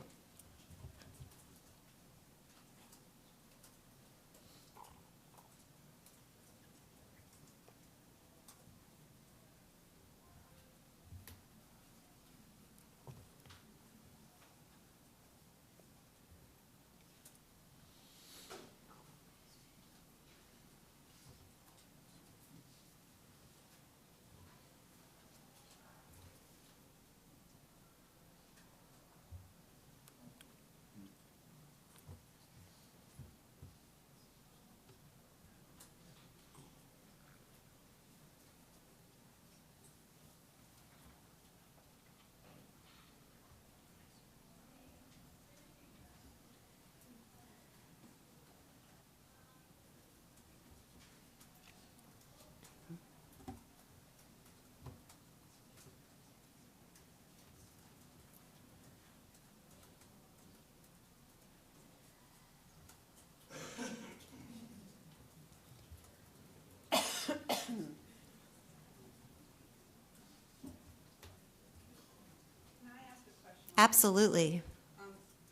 Absolutely. I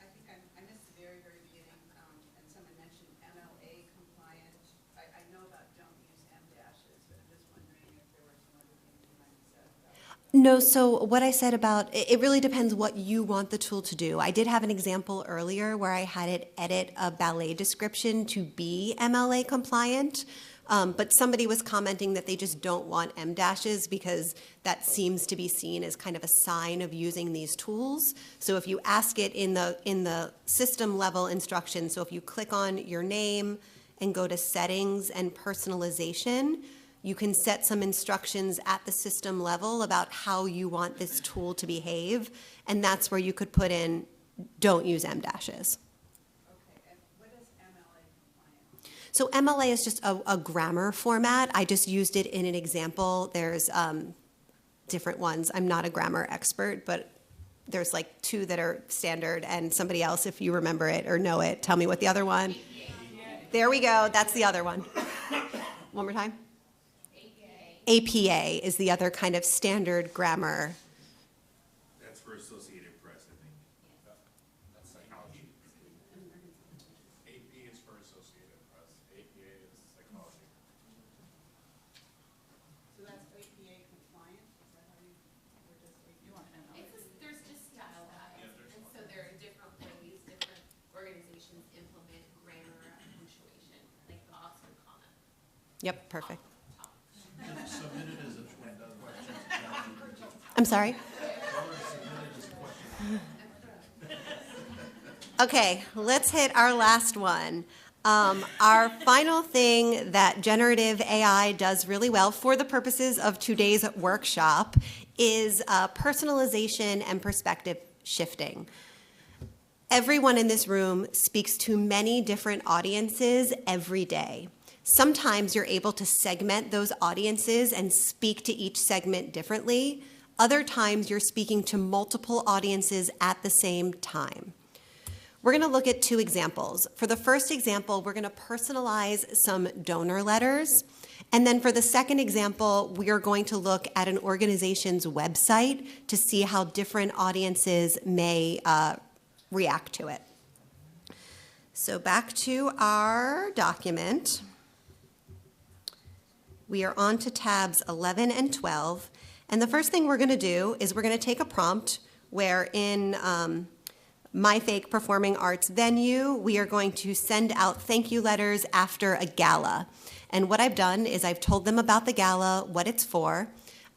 think I missed the very, very beginning, and someone mentioned MLA compliant. I know about don't use M dashes, but I'm just wondering if there were some other things you might have said about that. No, so what I said about, it really depends what you want the tool to do. I did have an example earlier where I had it edit a ballet description to be MLA compliant. But somebody was commenting that they just don't want M dashes because that seems to be seen as kind of a sign of using these tools. So if you ask it in the system level instructions, so if you click on your name and go to settings and personalization, you can set some instructions at the system level about how you want this tool to behave. And that's where you could put in, don't use M dashes. So MLA is just a grammar format. I just used it in an example. There's different ones. I'm not a grammar expert, but there's like 2 that are standard, and somebody else, if you remember it or know it, tell me what the other one. There we go. That's the other one. One more time. APA is the other kind of standard grammar. That's for Associated Press, I think. That's psychology. AP is for Associated Press. APA is psychology. So that's APA compliant? Is that how you, or just you want MLA? There's just style guides, and so there are different ways different organizations implement grammar and punctuation, like the Oxford comma. Yep, perfect. Submitted as a question. I'm sorry? Okay, let's hit our last one. Our final thing that generative AI does really well for the purposes of today's workshop is personalization and perspective shifting. Everyone in this room speaks to many different audiences every day. Sometimes you're able to segment those audiences and speak to each segment differently. Other times you're speaking to multiple audiences at the same time. We're going to look at 2 examples. For the first example, we're going to personalize some donor letters. And then for the second example, we are going to look at an organization's website to see how different audiences may react to it. So back to our document. We are on to tabs 11 and 12. And the first thing we're going to do is we're going to take a prompt where in my fake performing arts venue, we are going to send out thank you letters after a gala. And what I've done is I've told them about the gala, what it's for.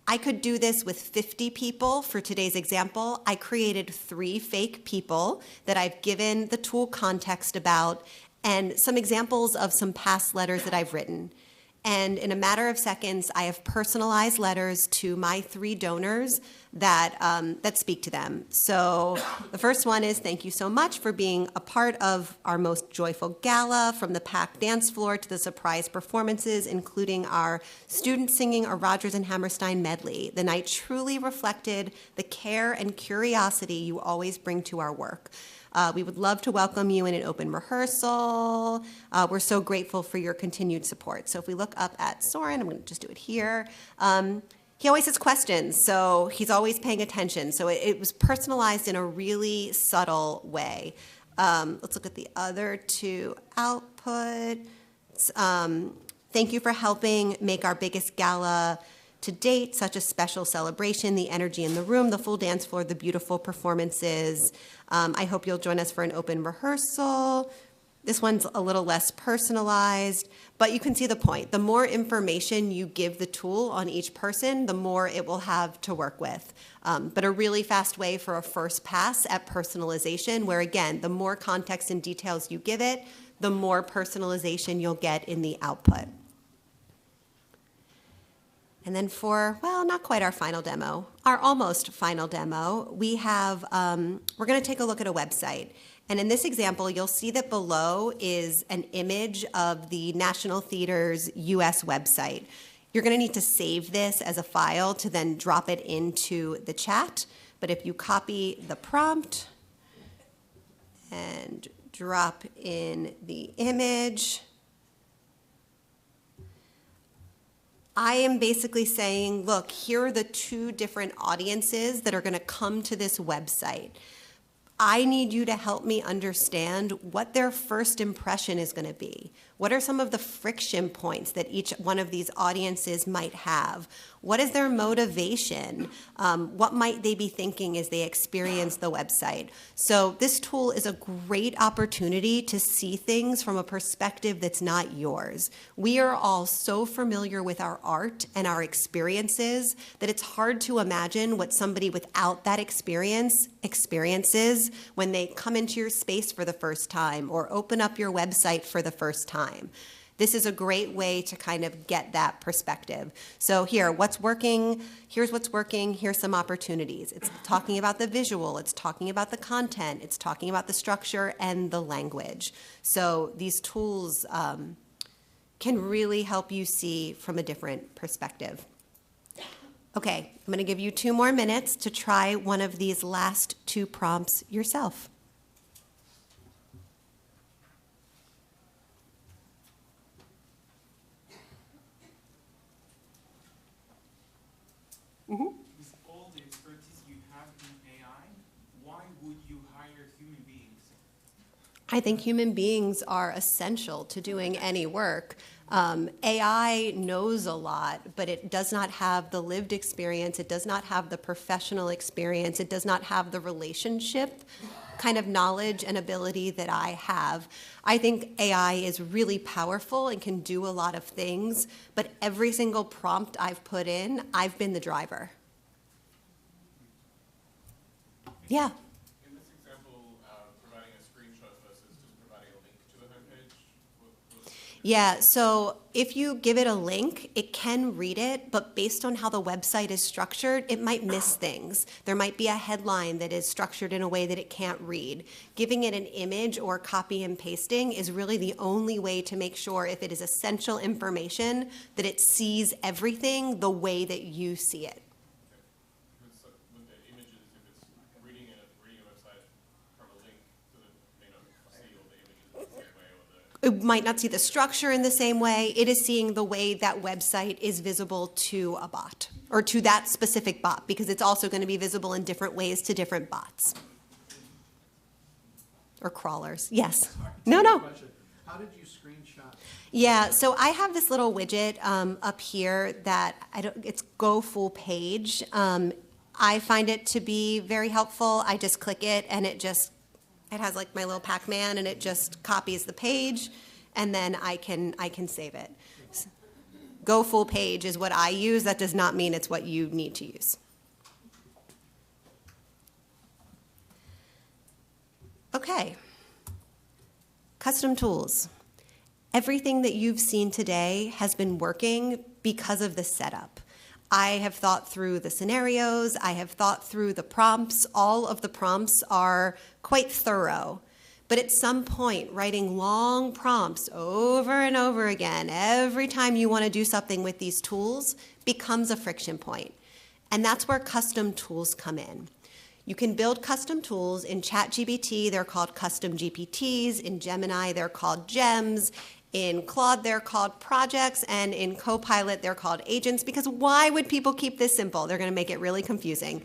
I could do this with 50 people for today's example. I created 3 fake people that I've given the tool context about and some examples of some past letters that I've written. And in a matter of seconds, I have personalized letters to my 3 donors that speak to them. So the first one is, thank you so much for being a part of our most joyful gala, from the packed dance floor to the surprise performances, including our students singing a Rodgers and Hammerstein medley. The night truly reflected the care and curiosity you always bring to our work. We would love to welcome you in an open rehearsal. We're so grateful for your continued support. So if we look up at Soren, I'm going to just do it here. He always has questions, so he's always paying attention. So it was personalized in a really subtle way. Let's look at the other 2 outputs. Thank you for helping make our biggest gala to date such a special celebration, the energy in the room, the full dance floor, the beautiful performances. I hope you'll join us for an open rehearsal. This one's a little less personalized, but you can see the point. The more information you give the tool on each person, the more it will have to work with. But a really fast way for a first pass at personalization, where again, the more context and details you give it, the more personalization you'll get in the output. And then for, well, not quite our final demo, our almost final demo, we have, we're going to take a look at a website. And in this example, you'll see that below is an image of the National Theater's US website. You're going to need to save this as a file to then drop it into the chat. But if you copy the prompt and drop in the image, I am basically saying, look, here are the 2 different audiences that are going to come to this website. I need you to help me understand what their first impression is going to be. What are some of the friction points that each one of these audiences might have? What is their motivation? What might they be thinking as they experience the website? So this tool is a great opportunity to see things from a perspective that's not yours. We are all so familiar with our art and our experiences that it's hard to imagine what somebody without that experience experiences when they come into your space for the first time or open up your website for the first time. This is a great way to kind of get that perspective. So here, what's working? Here's what's working. Here's some opportunities. It's talking about the visual. It's talking about the content. It's talking about the structure and the language. So these tools can really help you see from a different perspective. Okay, I'm going to give you 2 more minutes to try one of these last 2 prompts yourself. With all the expertise you have in AI, why would you hire human beings? I think human beings are essential to doing any work. AI knows a lot, but it does not have the lived experience. It does not have the professional experience. It does not have the relationship kind of knowledge and ability that I have. I think AI is really powerful and can do a lot of things, but every single prompt I've put in, I've been the driver. Yeah. In this example, providing a screenshot versus just providing a link to the homepage? Yeah, so if you give it a link, it can read it, but based on how the website is structured, it might miss things. There might be a headline that is structured in a way that it can't read. Giving it an image or copy and pasting is really the only way to make sure, if it is essential information, that it sees everything the way that you see it. With the images, if it's reading a website from a link, so that it may not see all the images the same way, or It might not see the structure in the same way. It is seeing the way that website is visible to a bot, or to that specific bot, because it's also going to be visible in different ways to different bots. Or crawlers. Yes. No. How did you screenshot? Yeah, so I have this little widget up here that it's Go Full Page. I find it to be very helpful. I just click it and it just It has like my little Pac-Man, and it just copies the page, and then I can save it. Go full page is what I use. That does not mean it's what you need to use. Okay. Custom tools. Everything that you've seen today has been working because of the setup. I have thought through the scenarios, I have thought through the prompts. All of the prompts are quite thorough. But at some point, writing long prompts over and over again, every time you want to do something with these tools, becomes a friction point. And that's where custom tools come in. You can build custom tools. In ChatGPT, they're called custom GPTs. In Gemini, they're called gems. In Claude, they're called projects, and in Copilot, they're called agents, because why would people keep this simple? They're going to make it really confusing.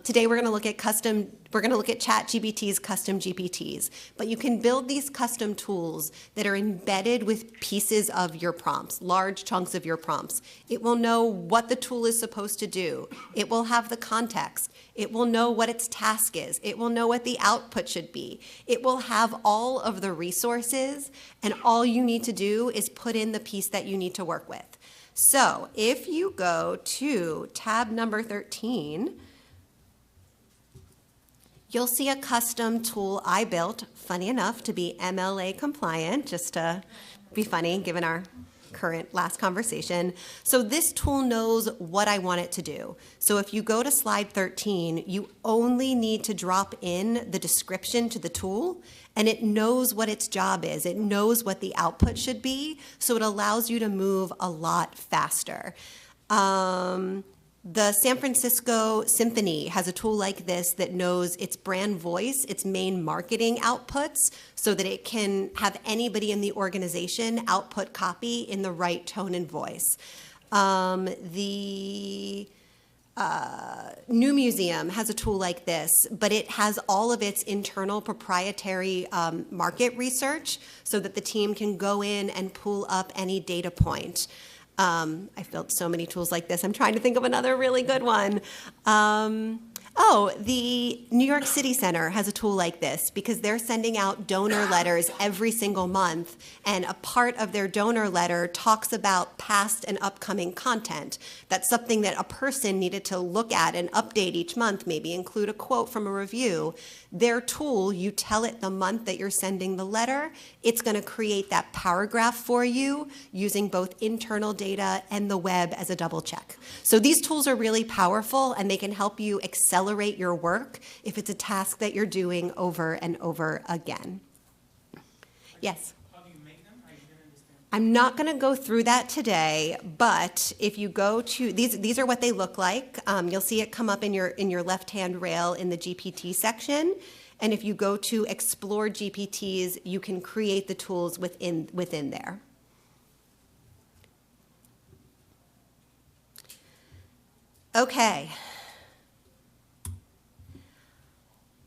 Today, we're going to look at ChatGPT's custom GPTs, but you can build these custom tools that are embedded with pieces of your prompts, large chunks of your prompts. It will know what the tool is supposed to do. It will have the context. It will know what its task is. It will know what the output should be. It will have all of the resources, and all you need to do is put in the piece that you need to work with. So if you go to tab number 13, you'll see a custom tool I built, funny enough, to be MLA compliant, just to be funny given our current last conversation. So this tool knows what I want it to do. So if you go to slide 13, you only need to drop in the description to the tool, and it knows what its job is. It knows what the output should be, so it allows you to move a lot faster. The San Francisco Symphony has a tool like this that knows its brand voice, its main marketing outputs, so that it can have anybody in the organization output copy in the right tone and voice. The New Museum has a tool like this, but it has all of its internal proprietary market research so that the team can go in and pull up any data point. I've built so many tools like this. I'm trying to think of another really good one. The New York City Center has a tool like this because they're sending out donor letters every single month, and a part of their donor letter talks about past and upcoming content. That's something that a person needed to look at and update each month, maybe include a quote from a review. Their tool, you tell it the month that you're sending the letter, it's going to create that paragraph for you using both internal data and the web as a double check. So these tools are really powerful, and they can help you accelerate your work if it's a task that you're doing over and over again. Yes? How do you make them? I didn't understand. I'm not going to go through that today, but if you go to these are what they look like. You'll see it come up in your left-hand rail in the GPT section, and if you go to Explore GPTs, you can create the tools within there. Okay.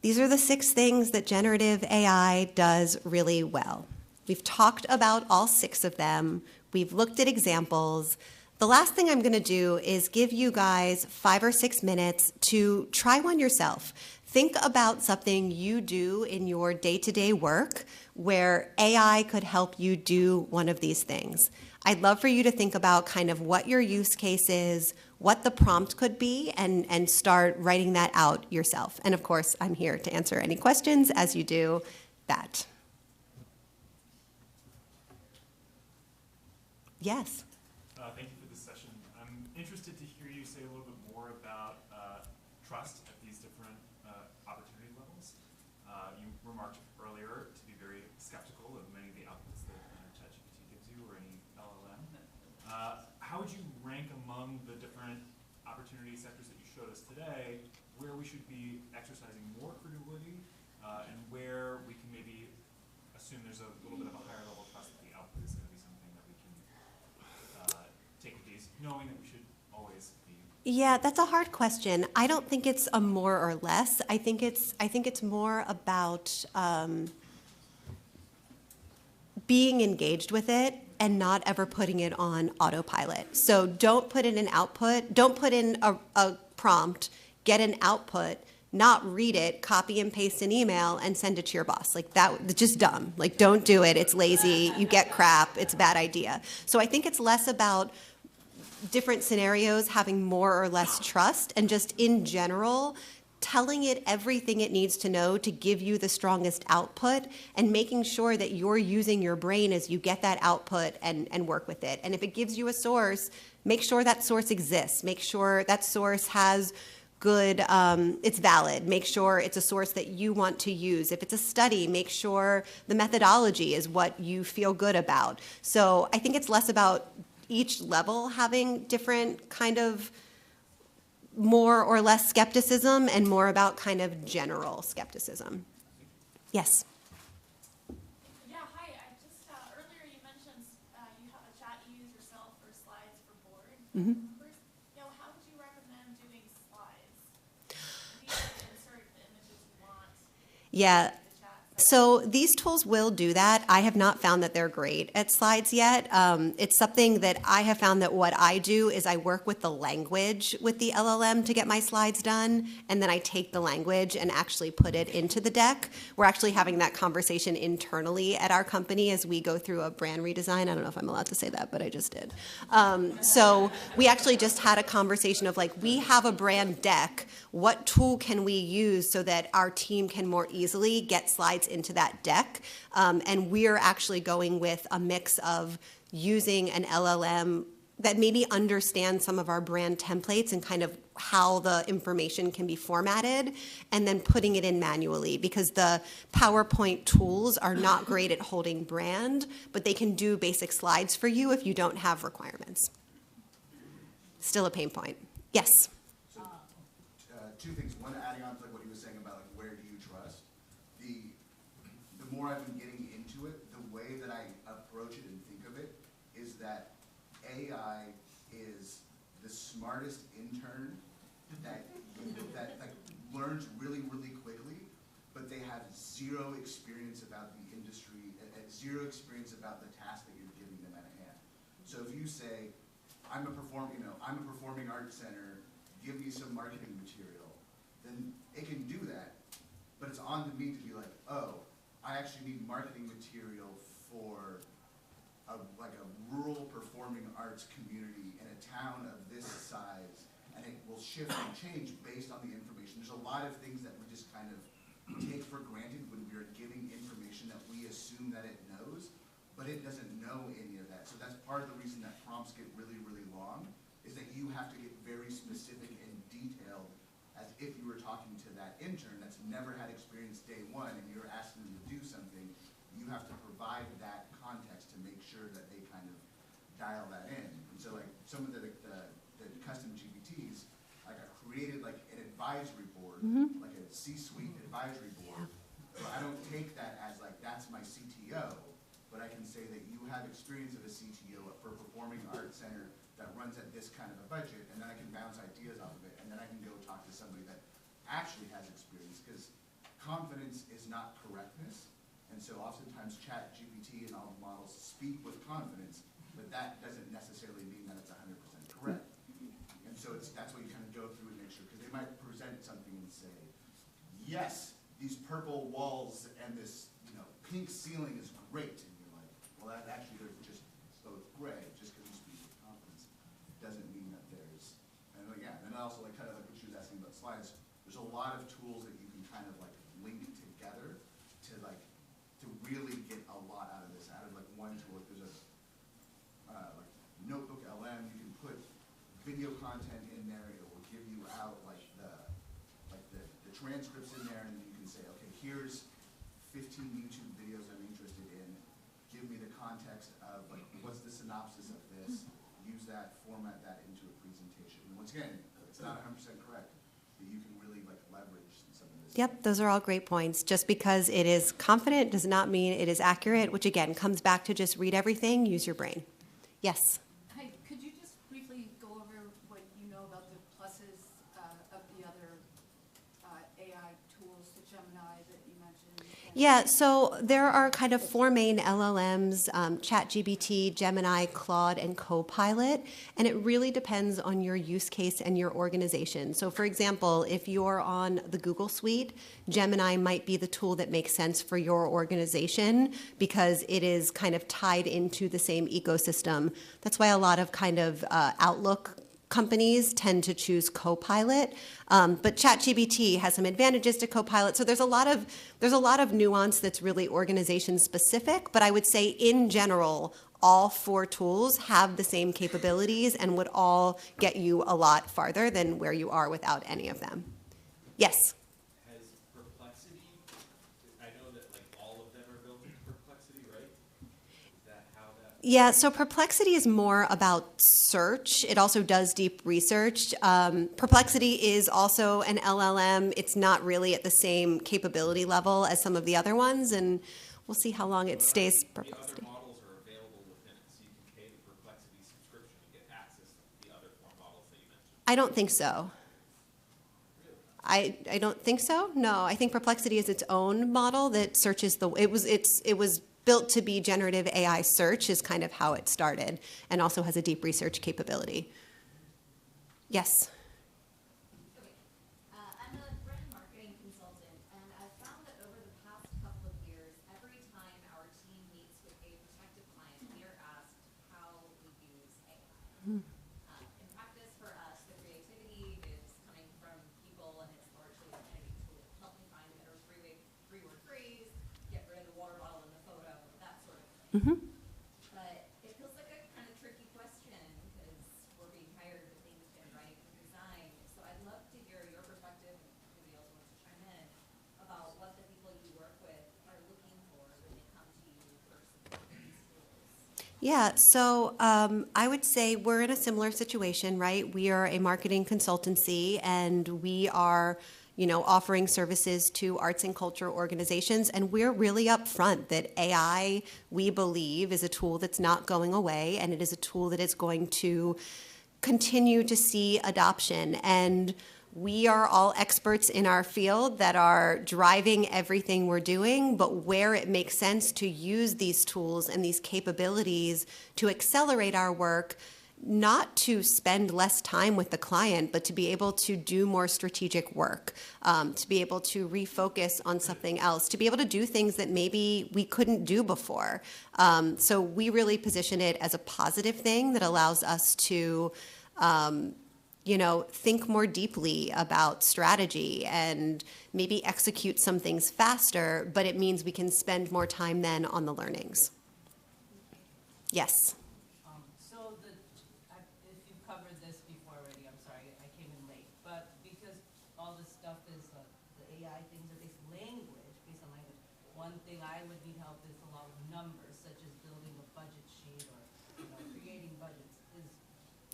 These are the 6 things that generative AI does really well. We've talked about all 6 of them. We've looked at examples. The last thing I'm going to do is give you guys 5 or 6 minutes to try one yourself. Think about something you do in your day-to-day work where AI could help you do one of these things. I'd love for you to think about kind of what your use case is, what the prompt could be, and start writing that out yourself. And of course, I'm here to answer any questions as you do that. Yes? Thank you for this session. I'm interested to hear you say a little bit more about trust at these different opportunity levels. You remarked earlier to be very skeptical of many of the outputs that ChatGPT gives you or any LLM. How would you rank among the different opportunity sectors that you showed us today where we should be exercising more credulity and where we can maybe assume there's a little bit of a higher level of trust that the output is going to be something that we can take with these, knowing that we should always be. Yeah, that's a hard question. I don't think it's a more or less. I think it's more about being engaged with it and not ever putting it on autopilot. So don't put in an output, don't put in a prompt, get an output, not read it, copy and paste an email, and send it to your boss. Like it's just dumb. Like, don't do it. It's lazy. You get crap. It's a bad idea. So I think it's less about different scenarios having more or less trust, and just in general, telling it everything it needs to know to give you the strongest output, and making sure that you're using your brain as you get that output and work with it. And if it gives you a source, make sure that source exists. Make sure that source has good, it's valid. Make sure it's a source that you want to use. If it's a study, make sure the methodology is what you feel good about. So I think it's less about each level having different kind of more or less skepticism, and more about kind of general skepticism. Yes? Yeah, hi. I just, earlier you mentioned you have a chat you use yourself for slides for board members. How would you recommend doing slides? Do you insert the images you want? Yeah. In the chat? So these tools will do that. I have not found that they're great at slides yet. It's something that I have found that what I do is I work with the language with the LLM to get my slides done, and then I take the language and actually put it into the deck. We're actually having that conversation internally at our company as we go through a brand redesign. I don't know if I'm allowed to say that, but I just did. So we actually just had a conversation of like, we have a brand deck. What tool can we use so that our team can more easily get slides into that deck? And we're actually going with a mix of using an LLM that maybe understands some of our brand templates and kind of how the information can be formatted, and then putting it in manually, because the PowerPoint tools are not great at holding brand, but they can do basic slides for you if you don't have requirements. Still a pain point. Yes? Two things. One, adding on to like what he was saying about like where do you trust. The more I've been getting into it, the way that I approach it and think of it is that AI is the smartest intern that like learns really, really quickly, but they have zero experience about the industry and zero experience about the task that you're giving them at hand. So if you say, I'm a performing arts center, give me some marketing material, then it can do that, but it's on to me to be like, oh, I actually need marketing material for a rural performing arts community in a town of this size, and it will shift and change based on the information. There's a lot of things that we just kind of take for granted when we're giving information that we assume that it knows, but it doesn't know any of that. So that's part of the reason that prompts get really, really long, is that you have to get very specific and detailed, as if you were talking to that intern that's never had experience day one, and you're asking them to do something. You have to provide that context to make sure that they kind of dial that in. And so like some of the custom GPTs, like I created like an advisory board, like a C-suite advisory board. So I don't take that as like, that's my CTO, but I can say that you have experience of a CTO for a performing arts center that runs at this kind of a budget, and then I can bounce ideas off of it, and then I can go talk to somebody that actually has experience, because confidence is not correctness, and so oftentimes ChatGPT and all the models speak with confidence, but that doesn't necessarily mean that it's 100% correct. And so that's what you kind of go through and make sure, because they might present something and say, yes, these purple walls and this pink ceiling is great, and you're like, well, that actually they're just both gray. Just because you speak with confidence doesn't mean that there's, and again, and also like kind of like what she was asking about slides, there's a lot of tools that you can kind of like link together to really get a lot out of this. Out of like one tool, like there's a like notebook LM, you can put video content in there, it will give you out like the transcripts in there, and then you can say, okay, here's 15 YouTube videos I'm interested in, give me the context of like what's the synopsis of this, use that, format that into a presentation. And once again, it's not 100% correct, but you can really like leverage some of this. Yep, those are all great points. Just because it is confident does not mean it is accurate, which again comes back to just read everything, use your brain. Yes? Hi, could you just briefly go over what you know about the pluses of the other AI tools, the Gemini that you mentioned? Yeah, so there are kind of four main LLMs, ChatGPT, Gemini, Claude, and Copilot, and it really depends on your use case and your organization. So for example, if you're on the Google Suite, Gemini might be the tool that makes sense for your organization because it is kind of tied into the same ecosystem. That's why a lot of kind of Outlook companies tend to choose Copilot, but ChatGPT has some advantages to Copilot. So there's a lot of nuance that's really organization specific. But I would say in general, all four tools have the same capabilities and would all get you a lot farther than where you are without any of them. Yes. Has Perplexity? I know that like all of them are built into Perplexity, right? Is that how that? Yeah, so Perplexity is more about search. It also does deep research. Perplexity is also an LLM. It's not really at the same capability level as some of the other ones, and we'll see how long it stays Perplexity. The other models are available within it, so you can pay the Perplexity subscription and get access to the other four models that you mentioned. I don't think so. I don't think so. No, I think Perplexity is its own model that searches the. It was built to be generative AI search is kind of how it started, and also has a deep research capability. Yes. Okay. I'm a brand marketing consultant, and I've found that over the past couple of years, every time our team meets with a prospective client, we are asked how we use AI. In practice for us, the creativity is coming from people, and it's largely a tool. Help me find a better three-word phrase, get rid of the water bottle in the photo, that sort of thing. But it feels like a kind of tricky question because we're being hired to think and write and design. So I'd love to hear your perspective, and maybe also wants to chime in, about what the people you work with are looking for when they come to you for support with these tools. Yeah, so I would say we're in a similar situation, right? We are a marketing consultancy, and we are, offering services to arts and culture organizations, and we're really upfront that AI, we believe, is a tool that's not going away, and it is a tool that is going to continue to see adoption. And we are all experts in our field that are driving everything we're doing, but where it makes sense to use these tools and these capabilities to accelerate our work, not to spend less time with the client, but to be able to do more strategic work, to be able to refocus on something else, to be able to do things that maybe we couldn't do before. So we really position it as a positive thing that allows us to think more deeply about strategy and maybe execute some things faster, but it means we can spend more time then on the learnings. Yes. So if you've covered this before already, I'm sorry, I came in late, but because all this stuff is, the AI things are based on language, one thing I would need help is a lot of numbers, such as building a budget sheet or creating budgets.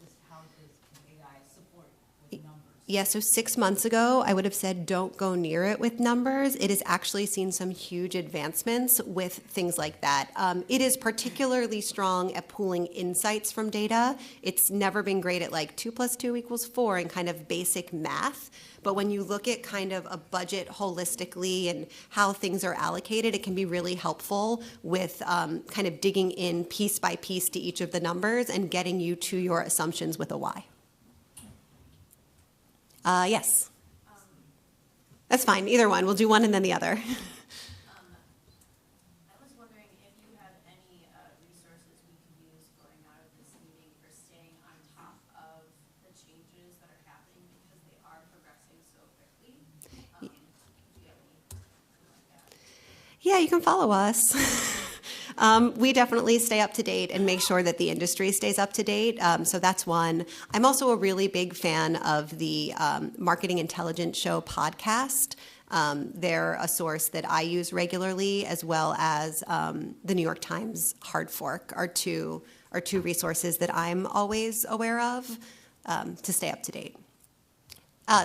Is how does AI support with numbers? Yeah, so 6 months ago, I would have said don't go near it with numbers. It has actually seen some huge advancements with things like that. It is particularly strong at pulling insights from data. It's never been great at like 2 + 2 = 4 and kind of basic math. But when you look at kind of a budget holistically and how things are allocated, it can be really helpful with kind of digging in piece by piece to each of the numbers and getting you to your assumptions with a why. Yes. That's fine. Either one. We'll do one and then the other. I was wondering if you have any resources we could use going out of this meeting for staying on top of the changes that are happening because they are progressing so quickly. Do you have anything like that? Yeah, you can follow us. We definitely stay up to date and make sure that the industry stays up to date. So that's one. I'm also a really big fan of the Marketing Intelligence Show podcast. They're a source that I use regularly, as well as the New York Times Hard Fork are two resources that I'm always aware of to stay up to date.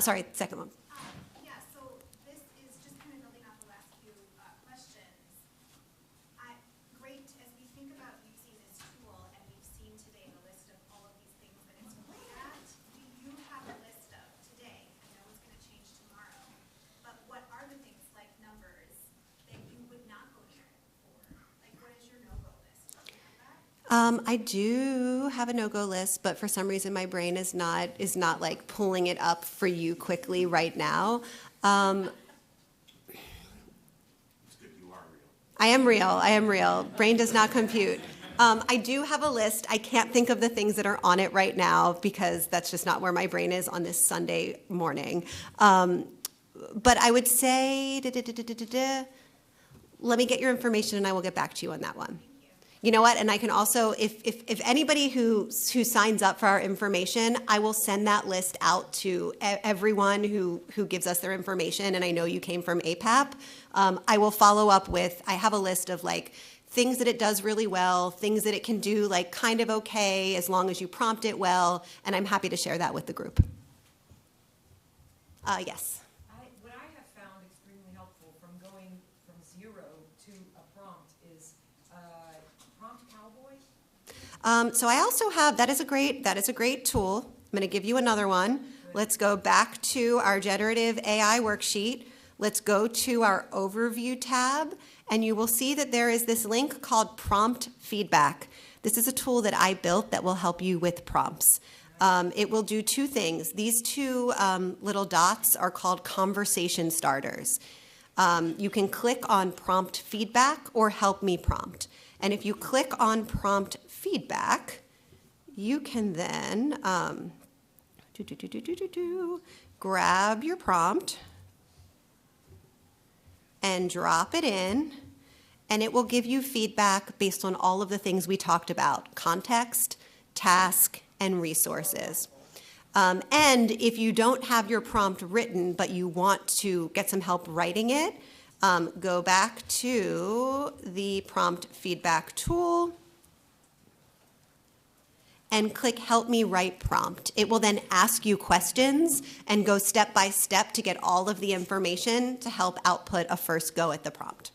Sorry, second one. Yeah, so this is just kind of building off the last few questions. Great, as we think about using this tool, and we've seen today the list of all of these things that it's great at, you have a list of today. I know it's going to change tomorrow, but what are the I do have a no-go list, but for some reason my brain is not like pulling it up for you quickly right now. It's good you are real. I am real. I am real. Brain does not compute. I do have a list. I can't think of the things that are on it right now because that's just not where my brain is on this Sunday morning. But I would say, let me get your information and I will get back to you on that one. You know what? And I can also, if anybody who signs up for our information, I will send that list out to everyone who gives us their information. And I know you came from APAP. I will follow up with, I have a list of like things that it does really well, things that it can do like kind of okay as long as you prompt it well. And I'm happy to share that with the group. Yes. What I have found extremely helpful from going from 0 to a prompt is Prompt Cowboy. So I also have, that is a great tool. I'm going to give you another one. Let's go back to our generative AI worksheet. Let's go to our overview tab, and you will see that there is this link called Prompt Feedback. This is a tool that I built that will help you with prompts. It will do two things. These two little dots are called conversation starters. You can click on Prompt Feedback or Help Me Prompt. And if you click on Prompt Feedback, you can then grab your prompt and drop it in, and it will give you feedback based on all of the things we talked about: context, task, and resources. And if you don't have your prompt written, but you want to get some help writing it, go back to the prompt feedback tool and click Help Me Write Prompt. It will then ask you questions and go step by step to get all of the information to help output a first go at the prompt.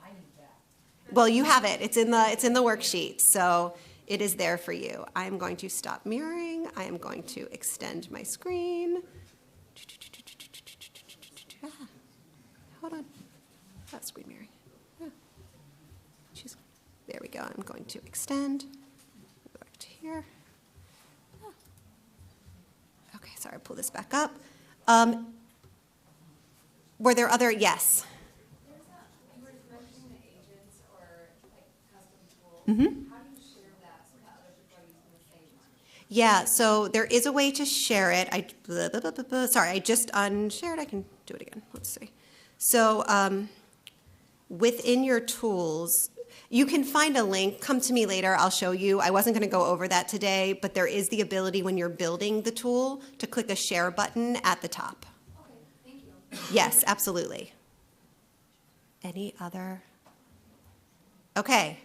I need that. Well, you have it. It's in the worksheet, so it is there for you. I am going to stop mirroring. I am going to extend my screen. Hold on. That's screen mirroring. There we go. I'm going to extend. Go back to here. Okay, sorry, pull this back up. Were there other? Yes. You were mentioning the agents or like custom tools. Mm-hmm. How do you share that so that other people are using the same one? Yeah, so there is a way to share it. Sorry, I just unshared. I can do it again. Let's see. So within your tools, you can find a link. Come to me later. I'll show you. I wasn't going to go over that today, but there is the ability when you're building the tool to click a share button at the top. Okay, thank you. Yes, absolutely. Any other? Okay.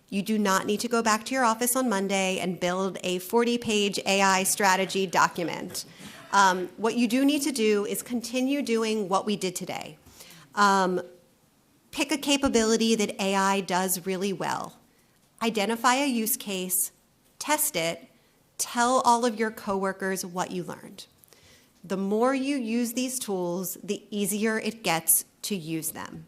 You do not need to go back to your office on Monday and build a 40-page AI strategy document. What you do need to do is continue doing what we did today. Pick a capability that AI does really well. Identify a use case, test it, tell all of your coworkers what you learned. The more you use these tools, the easier it gets to use them.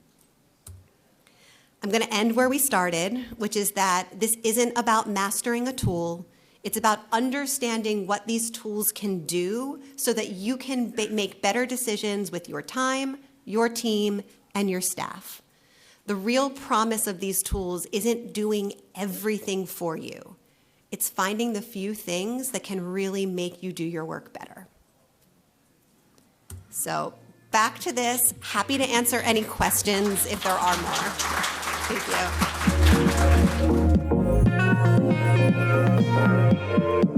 I'm going to end where we started, which is that this isn't about mastering a tool. It's about understanding what these tools can do so that you can make better decisions with your time, your team, and your staff. The real promise of these tools isn't doing everything for you. It's finding the few things that can really make you do your work better. So back to this. Happy to answer any questions if there are more. Thank you.